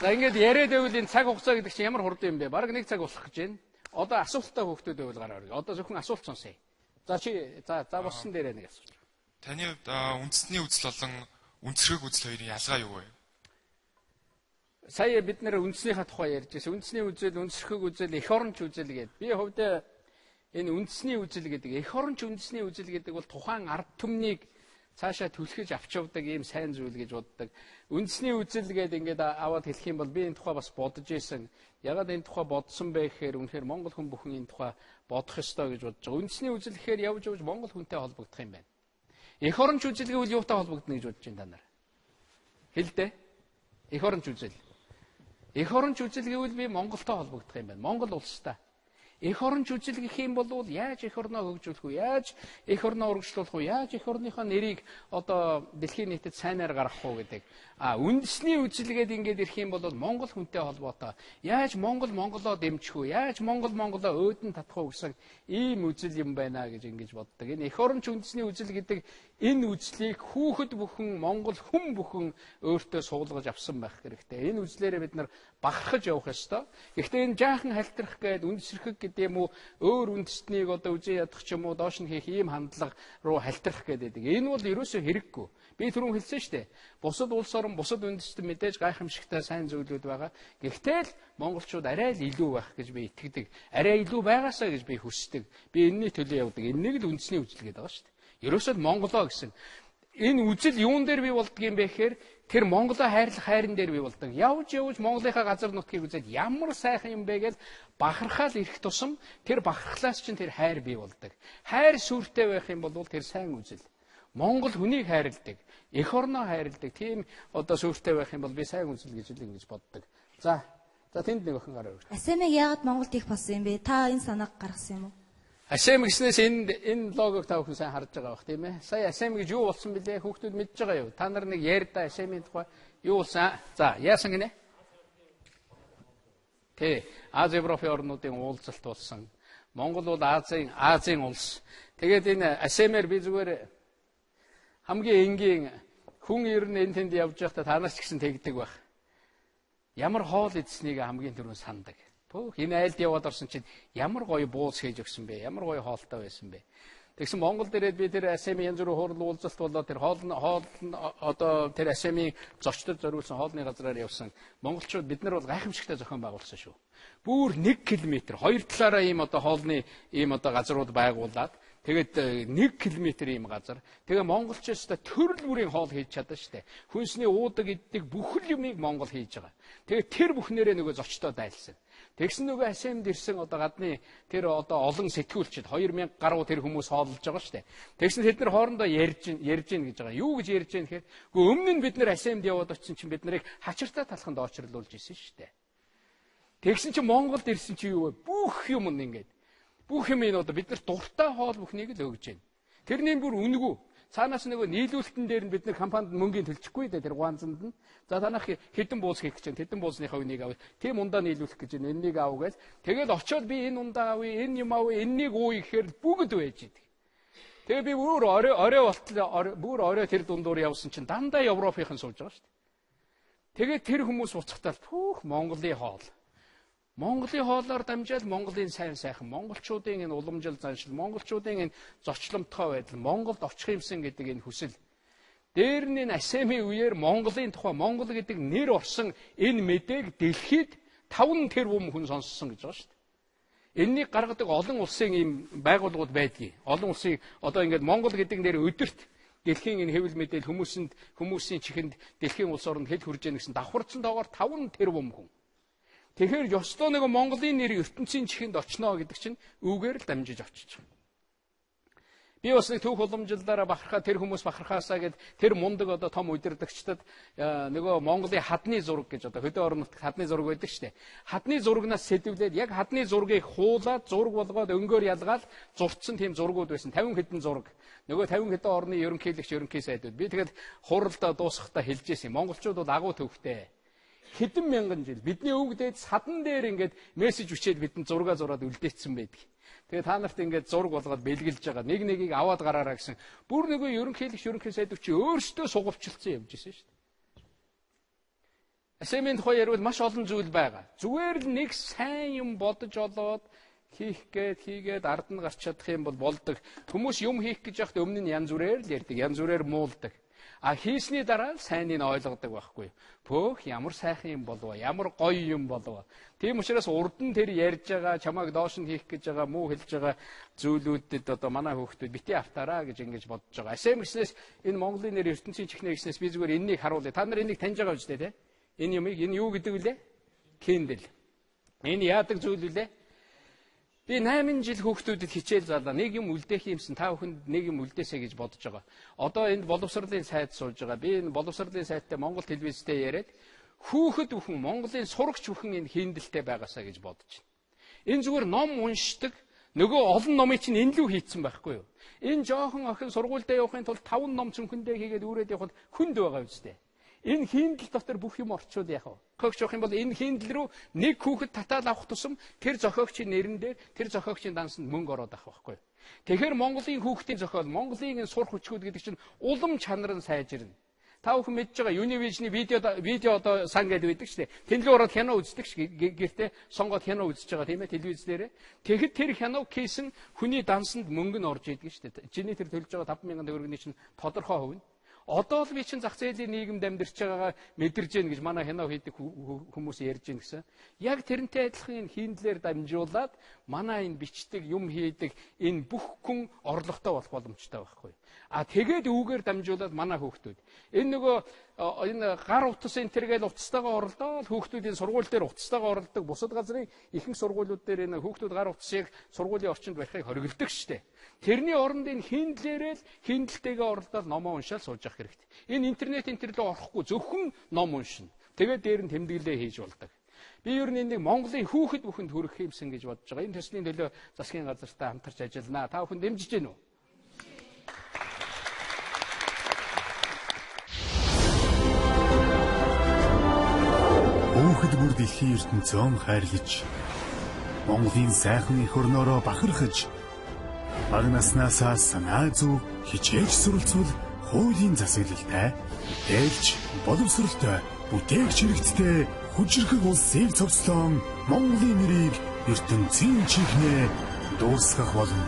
За ингээд яриад байвал энэ цаг хугацаа гэдэг чинь ямар хурдан юм бэ? Бараг 1 цаг болох гэж байна. Одоо асуулттай хүүхдүүд байвал гараа өргөе. Одоо зөвхөн асуулт сонсъё. За боссон дээрээ нэг асуулт. Таны үндэсний үзэл болон үндэсрэг үзэл хоёрын ялгаа юу вэ? Сая бид нэр үндэснийхээ тухай ярьж байсан. Үндэсний үзэл, үндэсрэг үзэл, эх оронч үзэл гэдэг. Би хувьдаа энэ үндэсний үзэл гэдэг, эх оронч үндэсний үзэл гэдэг бол тухайн ард түмнийг цаашаа түлхэж авч явдаг ийм сайн зүйл гэж боддог. Үндэсний үзэл гэдэг ингээд аваад хэлэх юм бол би энэ тухай бас бодож ийсэн. Ягаад энэ тухай бодсон бэ гэхээр үнэхээр Монгол хүн бүхэн энэ тухай бодох ёстой гэж бодож байгаа. Үндэсний үзэл гэхээр явж Монгол хүнтэй холбогдох юм байна. Эх оронч үзэл гэвэл юутай холбогдно гэж бодож байна та нар? Хэлдэ. Эх оронч үзэл. Эх оронч үзэл гэвэл би Монголтой холбогдох юм байна. Монгол улстай. Эх оронч үзэл гэх юм бол яаж эх орноо хөгжүүлэх вэ? Яаж эх орноо урагшлуулах вэ? Яаж эх орныхоо нэрийг одоо дэлхийн нийтэд сайнаар гаргах вэ гэдэг. Үндэсний үзэл гэдэг ингээд ирэх юм бол Монгол хүнтэй холбоотой. Яаж Монголоо дэмжих вэ? Яаж Монголоо өөдөн татах вэ гэсэн ийм үзэл юм байна гэж ингэж боддог. Энэ эх оронч үндэсний үзэл гэдэг энэ үзлийг хүүхэд бүхэн Монгол хүн бүхэн өөртөө суулгаж авсан байх хэрэгтэй. Энэ үзлээрээ бид нар бахархаж явах ёстой. Гэхдээ энэ жаахан халтрах гээд үндэсрэх гэдэг юм уу өөр үндэстнийг одоо үзэн ядах ч юм уу доош нь хийх ийм хандлага руу халтрах гэдэг. Энэ бол ерөөсөө хэрэггүй. Би түрүүн хэлсэн шүү дээ. Бусад улс орн, бусад үндэстэн мэдээж гайхамшигтай сайн зүйлүүд байгаа. Гэхдээ л монголчууд арай л илүү байх гэж би итгэдэг. Арай илүү байгаасаа гэж би хүсдэг. Би энэний төлөө явдаг. Энийг л үндэсний үзэл гэдэг байгаа шүү дээ. Ерөөсөө Монголоо гэсэн. Энэ үзэл юун дээр бий болдго юм бэ гэхээр тэр Монголоо хайрлах хайрын дээр бий болдог. Явж Монголынхаа газар нутгийг үзээд ямар сайхан юм бэ гэж бахархаал ирэх тусам тэр бахархлаас чинь тэр хайр бий болдог. Хайр сүртэй байх юм бол тэр сайн үзэл. Монгол хүнийг хайрладаг, эх орноо хайрладаг. Тийм одоо сүртэй байх юм бол би сайн үзэл гэж боддог. За тэнд нэг охин гараа өргөж. Асемиг яагаад Монголд их болсон юм бэ? Та энэ санааг гаргасан юм уу? Асем гэснээс энэ логог та бүхэн сайн харж байгаа бах тийм ээ. Сая Асем гэж юу болсон бэлээ? Хүүхдүүд мэдж байгаа юу? Та нар нэг ярьда Асемийн тухай юу болсон? За яасан гинэ? Аз Европын орнуудын уулзалт болсон. Монгол бол Азийн улс. Тэгээд энэ Асемээр би зүгээр хамгийн энгийн хүн ер нь энэ тэнд явж байхдаа та нар ч гэсэн тэгдэг байх. Ямар хоол идснийг хамгийн түрүүнд сандаг. Энэ айлд яваад орсон чинь ямар гоё бууз хийж өгсөн бэ? Ямар гоё хоолтой байсан бэ? Тэгсэн Монгол дээрээ би тэр Асемийн янз бүрийн хурал уулзалт болоод тэр хоол одоо тэр Асемийн зочдод зориулсан хоолны газраар явсан монголчууд бид нар бол гайхамшигтай зохион байгуулсан шүү. Бүр 1 км хоёр талаараа ийм одоо хоолны ийм одоо газрууд байгуулад тэгээд 1 км ийм газар. Тэгээ монголчуудаас төрөл бүрийн хоол хийж чадсан шүү дээ. Хүнсний уудаг иддэг бүхэл юмыг Монгол хийж байгаа. Тэгээд тэр бүхнээрээ нөгөө зочдоо дайлсан. Тэгсэн нөгөө Асемд ирсэн одоо гадны тэр одоо олон сэтгүүлчид 2000 гаруй тэр хүмүүс хооллож байгаа шүү дээ. Тэгсэн тэд нар хоорондоо ярьж гин гэж байгаа. Юу гэж ярьж гин гэхээр өмнө нь бид нар Асемд яваад очсон чинь бид нарыг хачиртай талханд очрлуулж ирсэн шүү дээ. Тэгсэн чинь Монголд ирсэн чинь юу вэ? Бүх юм нь ингээд. Бүх юм энэ одоо бид нар дуртай хоол бүхнийг л өгж байна. Тэрний бүр үнэгүй. Цаанаас нөгөө нийлүүлэлтэн дээр нь бид нар компанид мөнгөний төлчихгүй дээ тэр гуанзанд нь. За танах хэдэн бууз хийх гэж байна. Хэдэн буузныхаа үнийг авъя. Тийм ундаа нийлүүлэх гэж байна. Энэнийг аав гээл. Тэгээд очиод би энэ ундаа авъя, энэ юм авъя, энэнийг ууя гэхээр бүгд байж идэг. Тэгээ би бүр орой тэр дундуур явсан чинь дандаа Европынхан сууж байгаа шүү дээ. Тэгээд тэр хүмүүс уцхтал пүүх Монголын хоол. Монголын хоолоор дамжаад Монголын сайхан, монголчуудын энэ уламжил заншил, монголчуудын энэ зочломтгой байдал, Монголд очих юмсан гэдэг энэ хүсэл. Дээр нь АСЕМ-ийн үеэр Монголын тухай Монгол гэдэг нэр орсон энэ мэдээг дэлхийд 5 тэрбум хүн сонссон гэж байгаа шүү дээ. Энэнийг гаргадаг олон улсын ийм байгууллагууд байдгийг. Олон улсын одоо ингээд Монгол гэдэг нэр өдөрт дэлхийн энэ хэвлэл мэдээлэл хүмүүсийн чихэнд дэлхийн улс оронд хэд хүрж яах гэсэн давхарцсан тоогоор 5 тэрбум хүн. Тэгэхээр ёстой нэг Монголын нэр ертөнцийн чихэнд очно гэдэг чинь үүгээр л дамжиж очиж байгаа. Би бас нэг түүх уламжлалаараа бахархаа тэр хүмүүс бахархаасаа гэд тэр мундаг одоо том удирдагчдад нөгөө Монголын хадны зураг гэж одоо хөдөө орон нутгад хадны зураг байдаг шүү дээ. Хадны зурагнаас сэдвлээд яг хадны зургийг хуулаад зураг болгоод өнгөөр ялгаад зурцсан тийм зургууд байсан. 50 хэдэн зураг. Нөгөө 50 хэдэн орны ерөнхий сайдууд. Би тэгээд хуралдаа дуусгахдаа хэлж ирсэн. Монголчууд бол агуу төвхтэй. Хэдэн мянган жил бидний өвгдээд садан дээр ингээд мессеж бичээд бидэнд зураг зураад үлдээсэн байдаг. Тэгээ та нарт ингээд зураг болгоод бэлгэлж байгаа. Нэг нэгийг аваад гараараа гэсэн. Бүр нөгөө ерөнхий сайдууд чи өөрсдөө сугавчлцсан явж исэн шүү дээ. АСЕМ-ийн тухай ярил маш олон зүйл байгаа. Зүгээр л нэг сайн юм бодож олоод хийгээд ард нь гарч чадах юм бол болдог. Хүмүүс юм хийх гэж яхад өмнө нь янз бүрээр л ярьдаг. Янз бүрээр муулдаг. А хийсний дараа сайныг ойлгодог байхгүй. Пөөх ямар сайхан юм болов, ямар гоё юм болов. Тийм учраас урд нь тэр ярьж байгаа, чамайг доош нь хийх гэж байгаа, муу хэлж байгаа зүйлүүдэд одоо манай хүүхдүүд бити автаараа гэж ингэж бодож байгаа. АСЕМ гэснээс энэ Монголын нэр ертөнцийн чихнэ гэснээс би зүгээр энэнийг харуулъя. Та нар энийг таньж байгаа үстэй те. Энэ юмыг энэ юу гэдэг вүлээ? Kindle. Энэ яадаг зүйл вүлээ? Би 8 жил хүүхдүүдэд хичээл заалаа. Нэг юм үлдээх юмсан та бүхэнд нэг юм үлдээсэй гэж бодож байгаа. Одоо энд боловсролын сайд сууж байгаа. Би энэ боловсролын сайттай Монгол телевизтэй яриад хүүхэд бүхэн Монголын сурагч бүхэн энэ хиндэлтэй байгаасаа гэж бодож байна. Энэ зүгээр ном уншдаг. Нөгөө олон номыг чинь энэ лүү хийцэн байхгүй юу? Энэ жоохон охин сургуультай явахын тулд 5 ном цүнхэндээ хийгээд үүрээд явахад хүнд байгаа үстэй. Энэ хиндэл дотор бүх юм орчуул яах вэ? Хөгж явах юм бол энэ хиндэл рүү нэг хүүхэд татаад авах тусам тэр зохиогчийн нэрэн дээр тэр зохиогчийн дансанд мөнгө ороод авах байхгүй. Тэгэхээр Монголын хүүхдийн зохиол, Монголын энэ сурах хүчгүүд гэдэг чинь улам чанар нь сайжирна. Та бүхэн мэдж байгаа Univision-ийн видео одоо сан гэдэг байдаг шүү дээ. Тэнлэг ороод кино үздэг ш гэртээ сонгоод кино үзэж байгаа тийм ээ телевиз дээрээ. Тэгэхэд тэр кино хийсэн хүний дансанд мөнгө нь орж идэг шүү дээ. Чиний тэр төлж байгаа 5,000 төгрөгийн чинь тодорхой хувь нь. Одоо л би чинь зах зээлийн нийгэмд амьдарч байгаагаа мэдэрж гэн гэж манай кино хийдэг хүмүүс ярьж гэн гэсэн. Яг тэрнтэй адилхан энэ хиндлэр дамжуулаад манай энэ бичдэг, юм хийдэг энэ бүх хүн орлоготой болох боломжтой байхгүй. А тэгээд үүгээр дамжуулаад манай хүүхдүүд энэ нөгөө энэ гар утас энтергээл утастайгаа оролдоод хүүхдүүдийн сургууль дээр утастайгаа оролдог бусад газрын ихэнх сургуулиуд дээр энэ хүүхдүүд гар утасыг сургуулийн орчинд барихыг хориглодог штэ. Тэрний оронд энэ хиндлэрэл хиндлтэйгээ оролдоод номоо уншаад сууж явах хэрэгтэй. Энэ интернет рүү орохгүй зөвхөн ном уншина. Тэгээд дээр нь тэмдэглээ хийж болдог. Би ер нь энийг Монголын хүүхэд бүхэнд хүргэх юмсан гэж бодож байгаа. Энэ төслийн төлөө засгийн газартай хамтарч ажилланаа. Та бүхэн дэмжиж гэнэ үү? Хүүхэд бүр дэлхийн ертөнцөөн хайрлаж, Монголын сайхан эх орноороо бахархаж, бага наснаасаа санаа зов хичээж суралцвал хуулийн засаглалтай, ээлж боловсролтой, бүтээгч хэрэгттэй хүчрхэг улсыг цогцлон Монголын нэрийг ертөнцийн чихнээ дуусгах болно.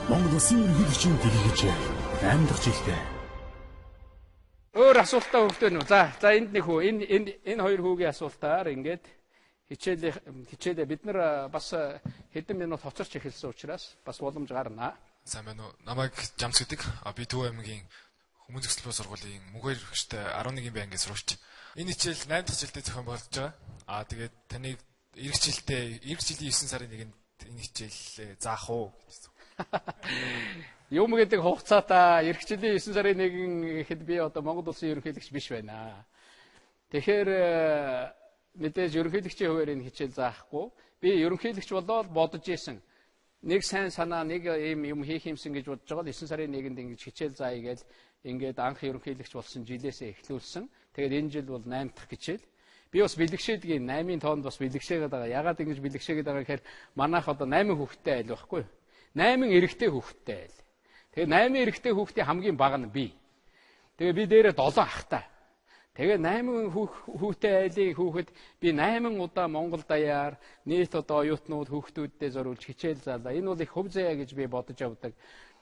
Монгол улсын ерөнхийлөгчийн дэлгэж 8 дахь жилдээ. Өөр асуултаа хөвтөн үү? За энд нэг хүү энэ хоёр хүүгийн асуултаар ингээд хичээлээ бид нар бас хэдэн минут хоцорч эхэлсэн учраас бас боломж гарна. Сайн байна уу? Намайг Жамс гэдэг. Би Төв аймгийн Хүмүүн зөвсөлбөө сургуулийн мөнхөр хөгжтэй 11 байнгын сурагч. Энэ хичээл 8 дахь жилдээ зохион байгуулж байгаа. Тэгээд таныг эх жилийн 9 сарын 1-нд энэ хичээлээ заах уу гэж. Юм гэдэг хугацаатаа эх жилийн 9 сарын 1 гэхэд би одоо Монгол улсын ерөнхийлөгч биш байна. Тэгэхээр мэдээж ерөнхийлөгчийн хувьд энэ хичээл заахгүй. Би ерөнхийлөгч болоод бодож исэн. Нэг сайн санаа, нэг юм хийх юмсан гэж бодож байгаа. 9 сарын 1-нд ингэж хичээл заая гэж ингээд анх ерөнхийлөгч болсон жилээсээ эхлүүлсэн. Тэгээд энэ жил бол 8 дахь хичээл. Би бас бэлгшээдэг 8-ын тоонд бас бэлгшээгээд байгаа. Ягаад ингэж бэлгшээгээд байгаа гэхээр манайх одоо 8 хүүхэдтэй айл байхгүй юу? 8 эрэгтэй хүүхэдтэй айл. Тэгээ 8 эрэгтэй хүүхдийн хамгийн бага нь би. Тэгээ би дээрээ 7 ахтай. Тэгээ 8 хүүтэй айлын хүүхэд би 8 удаа Монгол даяар нийт одоо оюутнууд хүүхдүүддээ зориулж хичээл заалаа. Энэ бол их хөв заяа гэж би бодож явдаг.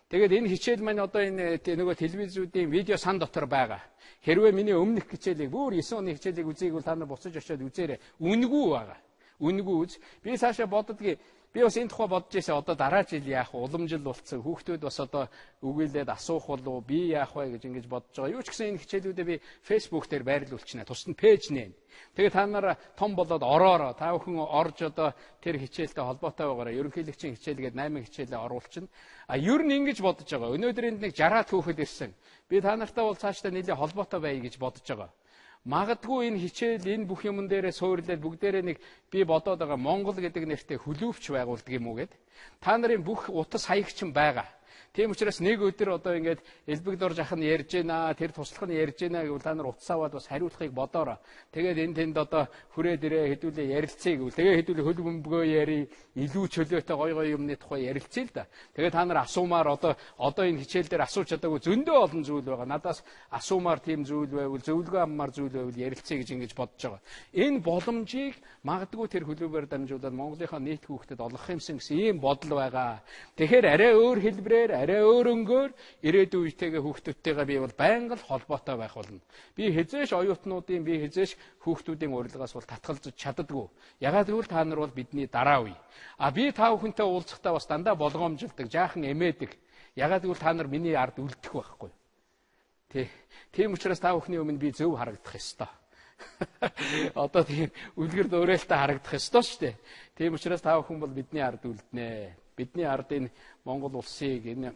Тэгээд энэ хичээл маань одоо энэ нөгөө телевизүүдийн видео сан дотор байгаа. Хэрвээ миний өмнөх хичээлийг бүр 9 оны хичээлийг үзээг бол та нар буцаж очиод үзээрэй. Үнэгүй байгаа. Үнэгүй үз. Би цаашаа боддгийг би бас энэ тухай бодож байсан одоо дараа жил яах вэ? Уламжил болцсон. Хүүхдүүд бас одоо үгүйлээд асуух болов би яах вэ гэж ингэж бодож байгаа. Юу ч гэсэн энэ хичээлүүдээ би Facebook дээр байрлуулчихна. Тусад нь пэйж нээн. Тэгээ та нар том болоод ороороо. Та бүхэн орж одоо тэр хичээлтэй холбоотой байгаараа. Ерөнхийлөгчийн хичээлгээд 8 хичээлээ оруулчихна. Ер нь ингэж бодож байгаа. Өнөөдөр энд нэг 60-аад хүүхэд ирсэн. Би та нартай бол цаашдаа нийлээ холбоотой байя гэж бодож байгаа. Магадгүй энэ хичээл энэ бүх юмн дээрээ суурилаад бүгдээрээ нэг би бодоод байгаа Монгол гэдэг нэртэй хөлөвч байгуулдаг юм уу гэд. Та нарын бүх утас хаягч нь байгаа. Тийм учраас нэг өдөр одоо ингээд Элбэгдор жах нь ярьж байна, тэр туслах нь ярьж байна гэвэл та нар утас аваад бас хариулахыг бодоорой. Тэгээд энэ тэнд одоо хүрээд ирээ хэдүүлээ ярилцъя гэвэл тэгээ хэдүүлээ хөл бөмбөгөө яри, илүү чөлөөтэй гой гой юмны тухай ярилцъя л да. Тэгээд та нар асуумаар одоо энэ хичээл дээр асууж чадаагүй зөндөө олон зүйл байгаа. Надаас асуумаар тийм зүйл байвал зөвлөгөө аммаар зүйл байвал ярилцъя гэж ингэж бодож байгаа. Энэ боломжийг магадгүй тэр хөлбөмбөөр дамжуулаад Монголынхаа нийт хүүхдэд олгох юмсан гэсэн ийм бодол байгаа. Тэгэхээр арай өөр хэлбэрээр арай өөр өнгөөр ирээдүйн үетэйгээ хүүхдүүдтэйгээ би бол байнга л холбоотой байх болно. Би хязээш оюутнуудын би хязээш хүүхдүүдийн урилгаас бол татгалзаж чаддаггүй. Ягаад гэвэл та нар бол бидний дараа үе. Би та бүхэнтэй уулзахдаа бас дандаа болгоомжилдаг, жаахан эмээдэг. Ягаад гэвэл та нар миний ард үлдэх байхгүй. Тийм учраас та бүхний өмнө би зөв харагдах ёстой. Одоо тийм үлгэр дуурайлтаа харагдах ёстой шүү дээ. Тийм учраас та бүхэн бол бидний ард үлднэ. Бидний ардын Монгол улсыг энэ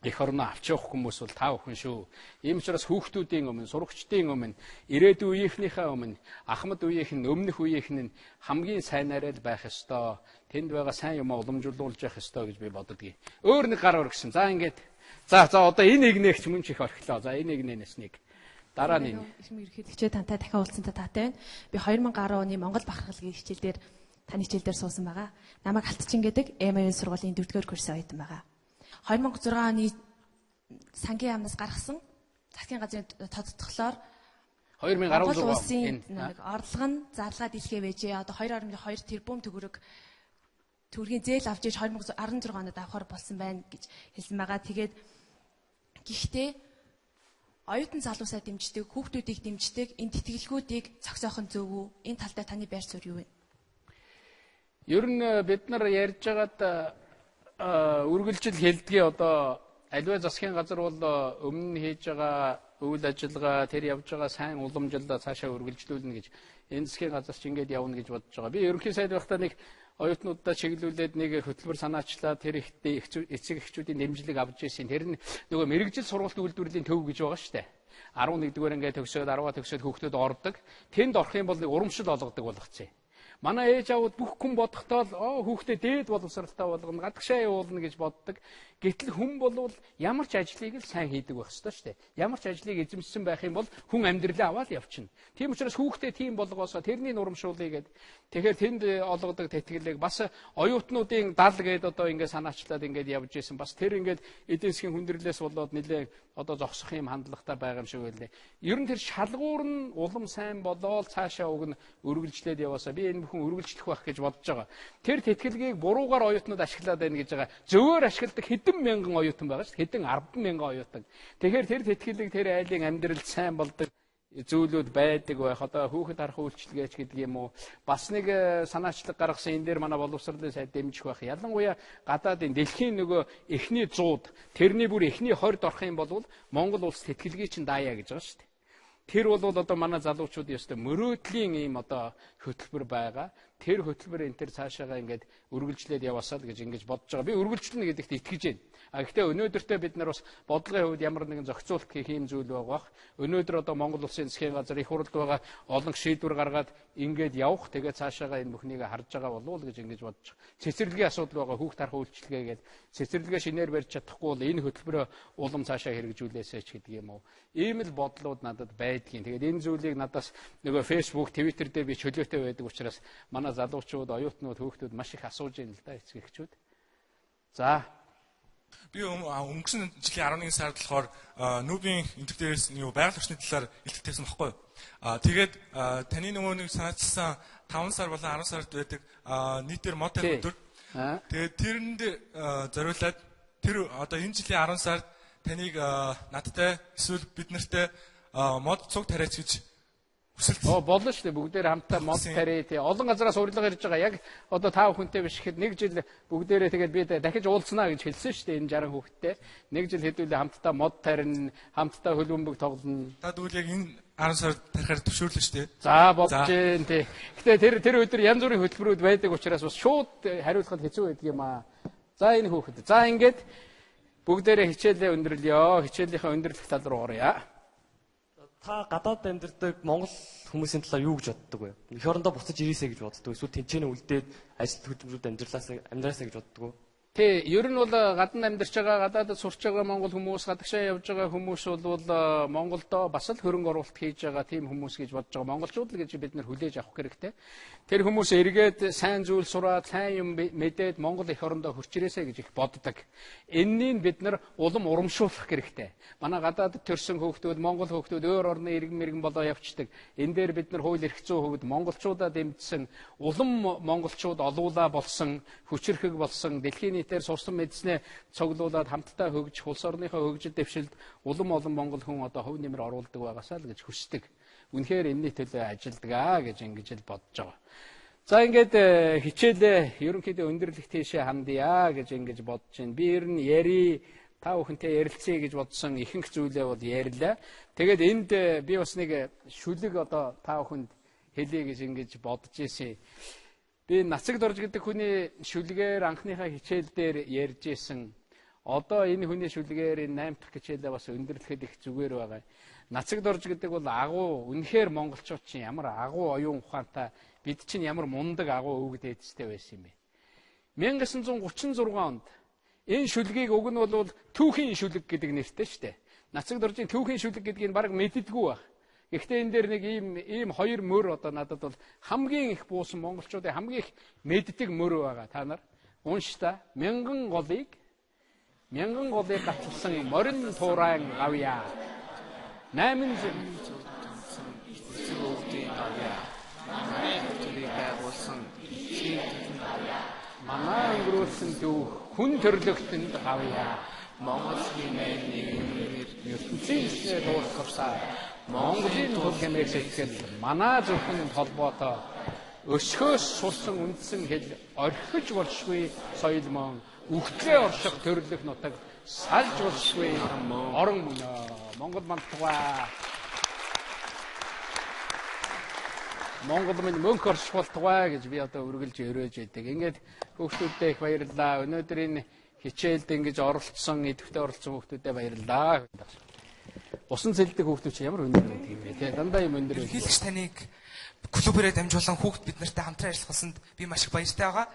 эх орноо авч явах хүмүүс бол та бүхэн шүү. Ийм учраас хүүхдүүдийн өмнө, сурагчдын өмнө, ирээдүйн үеийнхнийхээ өмнө, ахмад үеийнх нь, өмнөх үеийнх нь хамгийн сайнаараа л байх ёстой. Тэнд байгаа сайн юм уламжуулж явах ёстой гэж би боддгийг. Өөр нэг гар өргөсөн. За ингээд. За одоо энэ игнээгч мөн чих орхилоо. За энэ игнээс нэг. Дараа нь их ерөнхийлөгчөө тантай дахин уулзсантай таатай байна. Би 2010 оны Монгол бахархалгийн хичээл дээр таны хичээл дээр суусан байгаа. Намайг Халтчин гэдэг ЭМА-ийн сургуулийн 4-р курсын оюутан байгаа. 2006 оны сангийн яамнаас гаргасан засгийн газрын тодтголоор 2016 улсын орлого нь зарлага дэлхээ байжээ. Одоо 2.2 тэрбум төгрөгийн зээл авч иж 2016 онд авахар болсон байна гэж хэлсэн байгаа. Тэгээд гэхдээ оюутан залуусаа дэмждэг, хүүхдүүдийг дэмждэг энэ тэтгэлгүүдийг зогсоох нь зөв үү? Энэ талдаа таны байр суурь юу вэ? Ер нь бид нар ярьж байгаад үргэлжил хэлдгийг одоо аливаа засгийн газар бол өмнө нь хийж байгаа үйл ажиллагаа тэр явж байгаа сайн уламжлалаа цаашаа үргэлжлүүлнэ гэж энэ засгийн газар ч ингэж явна гэж бодож байгаа. Би ерөнхий сайд байхдаа нэг оюутнуудаа чиглүүлээд нэг хөтөлбөр санаачлаа тэр эцэг эхчүүдийн дэмжлэг авч ирсэн. Тэр нь нөгөө мэрэгжил сургалт үйлдвэрлэлийн төв гэж байгаа шүү дээ. 11-р ангид төгсөөд 10-аа төгсөөд хүүхдүүд ордог. Тэнд орох юм бол урамшил олгодог болгоцсон. Манай ээж аавууд бүх хүн бодохдоо хүүхдээ дээд боловсралтай болгоно, гадагшаа явуулна гэж боддог. Гэтэл хүн болвол ямар ч ажлыг л сайн хийдэг байх ёстой шүү дээ. Ямар ч ажлыг эзэмшсэн байх юм бол хүн амьдралаа аваад явчихна. Тийм учраас хүүхдээ тийм болгоосоо тэрний урамшуулъя гэд. Тэгэхээр тэнд олгодог тэтгэлэг бас оюутнуудын дал гээд одоо ингээд санаачлаад ингээд явж исэн. Бас тэр ингээд эдийн засгийн хүндрэлээс болоод нэлээ одоо зогсох юм хандлагатай байгаа юм шиг байлээ. Ер нь тэр шалгуур нь улам сайн болоод цаашаа уг нь өргөлжлээд яваасаа би энэ бүхэн өргөлжлөх байх гэж бодож байгаа. Тэр тэтгэлгийг буруугаар оюутнууд ашиглаад байна гэж байгаа. Зөвөр ашигладаг хэдэн мянган оюутан байгаа шүү дээ. Хэдэн 10 мянган оюутан. Тэгэхээр тэр тэтгэлэг тэр айлын амьдрал сайн болдог зүйлүүд байдаг байх. Одоо хүүхэд харах үйлчилгээч гэдэг юм уу. Бас нэг санаачлаг гаргасан энэ дээр манай боловсролын сайд дэмжих байх. Ялангуяа гадаадын дэлхийн нөгөө эхний 100-д тэрний бүр эхний 20-д орох юм бол Монгол улс тэтгэлгийг чинь даая гэж байгаа шүү дээ. Тэр бол одоо манай залуучууд ёстой мөрөөдлийн ийм одоо хөтөлбөр байгаа. Тэр хөтөлбөр энэ төр цаашаага ингээд үргэлжлээд яваасаа л гэж ингэж бодож байгаа. Би үргэлжлэнэ гэдэгт итгэж байна. Гэхдээ өнөөдөртөө бид нар бас бодлогын хувьд ямар нэгэн зохицуулт хийх юм зүйл байгаа. Өнөөдөр одоо Монгол Улсын засгийн газар их хурлд байгаа олон шийдвэр гаргаад ингээд явах. Тэгээд цаашаага энэ бүхнийг харж байгаа болов уу гэж ингэж бодож байгаа. Цэцэрлэгийн асуудал байгаа. Хүүхд харах үйлчилгээ гэдэг. Цэцэрлэгээ шинээр барьж чадахгүй бол энэ хөтөлбөрөө улам цаашаа хэрэгжүүлээсэй ч гэдэг юм уу. Ийм л бодлууд надад байдгийн. Тэгээд энэ зүйлийг надаас нөгөө Facebook, Twitter дээр би чөлөөтэй байдаг учраас манай залуучууд, оюутнууд, хүүхдүүд маш их асууж байна л да эцэг эхчүүд. За Би өнгөрсөн жилийн 11 сард болохоор нүүбийн интернетээс юу байгаль орчны талаар илтгэсэн баггүй. Тэгээд таны нөгөө нэг санаачилсан 5 сар болон 10 сард байдаг нийтээр мод тарих өдөр. Тэгээд тэрэнд зориулаад тэр одоо энэ жилийн 10 сард таныг надтай эсвэл бид нартай мод цуг тариач гэж болно шүү дээ. Бүгдээр хамтдаа мод тариа тий. Олон газараас урилга ирж байгаа. Яг одоо 5 хүнтэй биш гэхэд нэг жил бүгдээрээ тэгээд би дахиж уулзнаа гэж хэлсэн шүү дээ. Энэ 60 хүүхэдтэй. Нэг жил хэдүүлээ хамтдаа мод тарина, хамтдаа хөлбөмбөг тоглоно. Та тэгвэл яг энэ 10 сар тарихаар төвшөөрлөө шүү дээ. За болж जैन тий. Гэтэ тэр өдөр янз бүрийн хөтөлбөрүүд байдаг учраас бас шууд хариулахад хэцүү байдаг юм аа. За энэ хүүхэд. За ингээд бүгдээрээ хичээлээ өндөрлөё. Хичээлийнхаа өндөрлөх тал руу оръё. Та гадаад амьдардаг монгол хүмүүсийн талаар юу гэж боддог вэ? Эх орондоо буцаж ирээсэй гэж боддог. Эсвэл тэнцэнэ үлдээд ажил хөдөлмөрөд амьдраасаа гэж боддог уу? Тий, ер нь бол гадна амьдарч байгаа, гадаадд сурч байгаа монгол хүмүүс, гадагшаа явж байгаа хүмүүс бол Монголдо бас л хөрөнгө оруулалт хийж байгаа тийм хүмүүс гэж бодож байгаа. Монголчууд л гэж бид нар хүлээж авах хэрэгтэй. Тэр хүмүүс эргээд сайн зүйл сураад, сайн юм мэдээд Монгол эх орондоо хурц ирээсэй гэж их боддог. Энэнийг бид нар улам урамшуулах хэрэгтэй. Манай гадаадд төрсэн хүүхдүүд, монгол хүүхдүүд өөр орны иргэн мэргэн болоо явцдаг. Энэ дээр бид нар хууль эрх зүйн хөвд монголчуудаа дэмжсэн, улам монголчууд олуулаа болсон, хүчирхэг болсон, дэлхийн нийтээр сурсан мэдснээ цуглуулад хамтдаа хөгж, улс орныхоо хөгжил дэвшилд улам олон монгол хүн одоо хөв нэмэр оруулдаг байгаасаа л гэж хүсдэг. Үнэхээр энэний төлөө ажилдгаа гэж ингэж л бодож байгаа. За ингээд хичээлээ ерөнхийдөө өндөрлөх тийшээ хандъя гэж ингэж бодож байна. Би ер нь яри та бүхэнтэй ярилцъя гэж бодсон ихэнх зүйлээ бол ярьлаа. Тэгээд энд би бас нэг шүлэг одоо та бүхэнд хэлье гэж ингэж бодож ирсэн. Би Нацаг Дорж гэдэг хүний шүлгээр анхныхаа хичээл дээр ярьж исэн. Одоо энэ хүний шүлгээр энэ 8 дахь хичээлээ бас өндөрлөхөд их зүгээр байгаа. Нацаг Дорж гэдэг бол агуу, үнэхээр монголчууд чинь ямар агуу оюун ухаантай, бид чинь ямар мундаг агуу өвөг дээдстэй байсан юм бэ. 1936 онд энэ шүлгийг өг нь бол түүхийн шүлэг гэдэг нэртэй шүү дээ. Нацаг Доржийн түүхийн шүлэг гэдгийг баг мэддэггүй баг. Гэхдээ энэ дээр нэг ийм хоёр мөр одоо надад бол хамгийн их буусан монголчуудын хамгийн их мэддэг мөр байгаа. Та нар унш та. Мянган голыг гацсан морин туурайн авъя. 8 манай өнгөрүүлсэн дүү хүн төрлөختөнд авъя. Монголын нэг ертөнцийн дуусгасаа Монголын тул хэмээх сэтгэл манай зөвхөн холбоотой өсгөөс сурсан үндсэн хэл орхиж болшгүй соёл мөн үхлээ орших төрлөх нутаг салж болшгүй орон мөнөө Монгол мантугай Монгол минь мөнх орших болтугай гэж би одоо үргэлж өрөөж байдаг. Ингээд хүүхдүүдтэй их баярлалаа. Өнөөдөр энэ хичээлд ингэж оролцсон, идэвхтэй оролцсон хүүхдүүдэд баярлалаа. Усан цэлдэг хүүхдүүд чи ямар өндөр байдаг юм бэ? Тэ дандаа юм өндөр байдаг. Хэлэгч таныг клубээрээ дамжуулан хүүхд бид нартай хамтран ажиллах болсонд би маш их баяртай байгаа.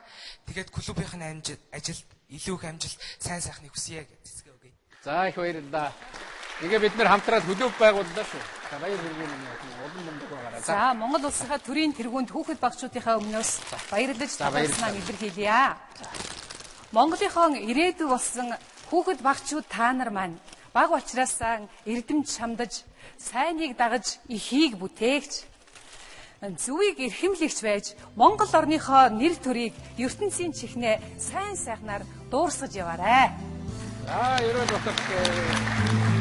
Тэгээд клубийн ажилд илүү их амжилт, сайн сайхныг хүсье гэж хэсгээ өгье. За их баярлалаа. Ингээ бид нар хамтраад клуб байгууллаа шүү. За баяр хүргэе юм олон мундаг байгаарай. За Монгол улсынхаа төрийн тэргуунд хүүхэд багчуудынхаа өмнөөс баярлаж талархснаа илэрхийлье. Монголынхон ирээдүй болсон хүүхэд багчууд та нар маань баг учраас эрдэмж шамдаж, сайныг дагаж, ихийг бүтээгч, зүвийг эрхэмлэгч байж, Монгол орныхоо нэр төрийг ертөнцийн чихнээ сайн сайхнаар дуурсгаж яваарай. За, ерөөл батарч.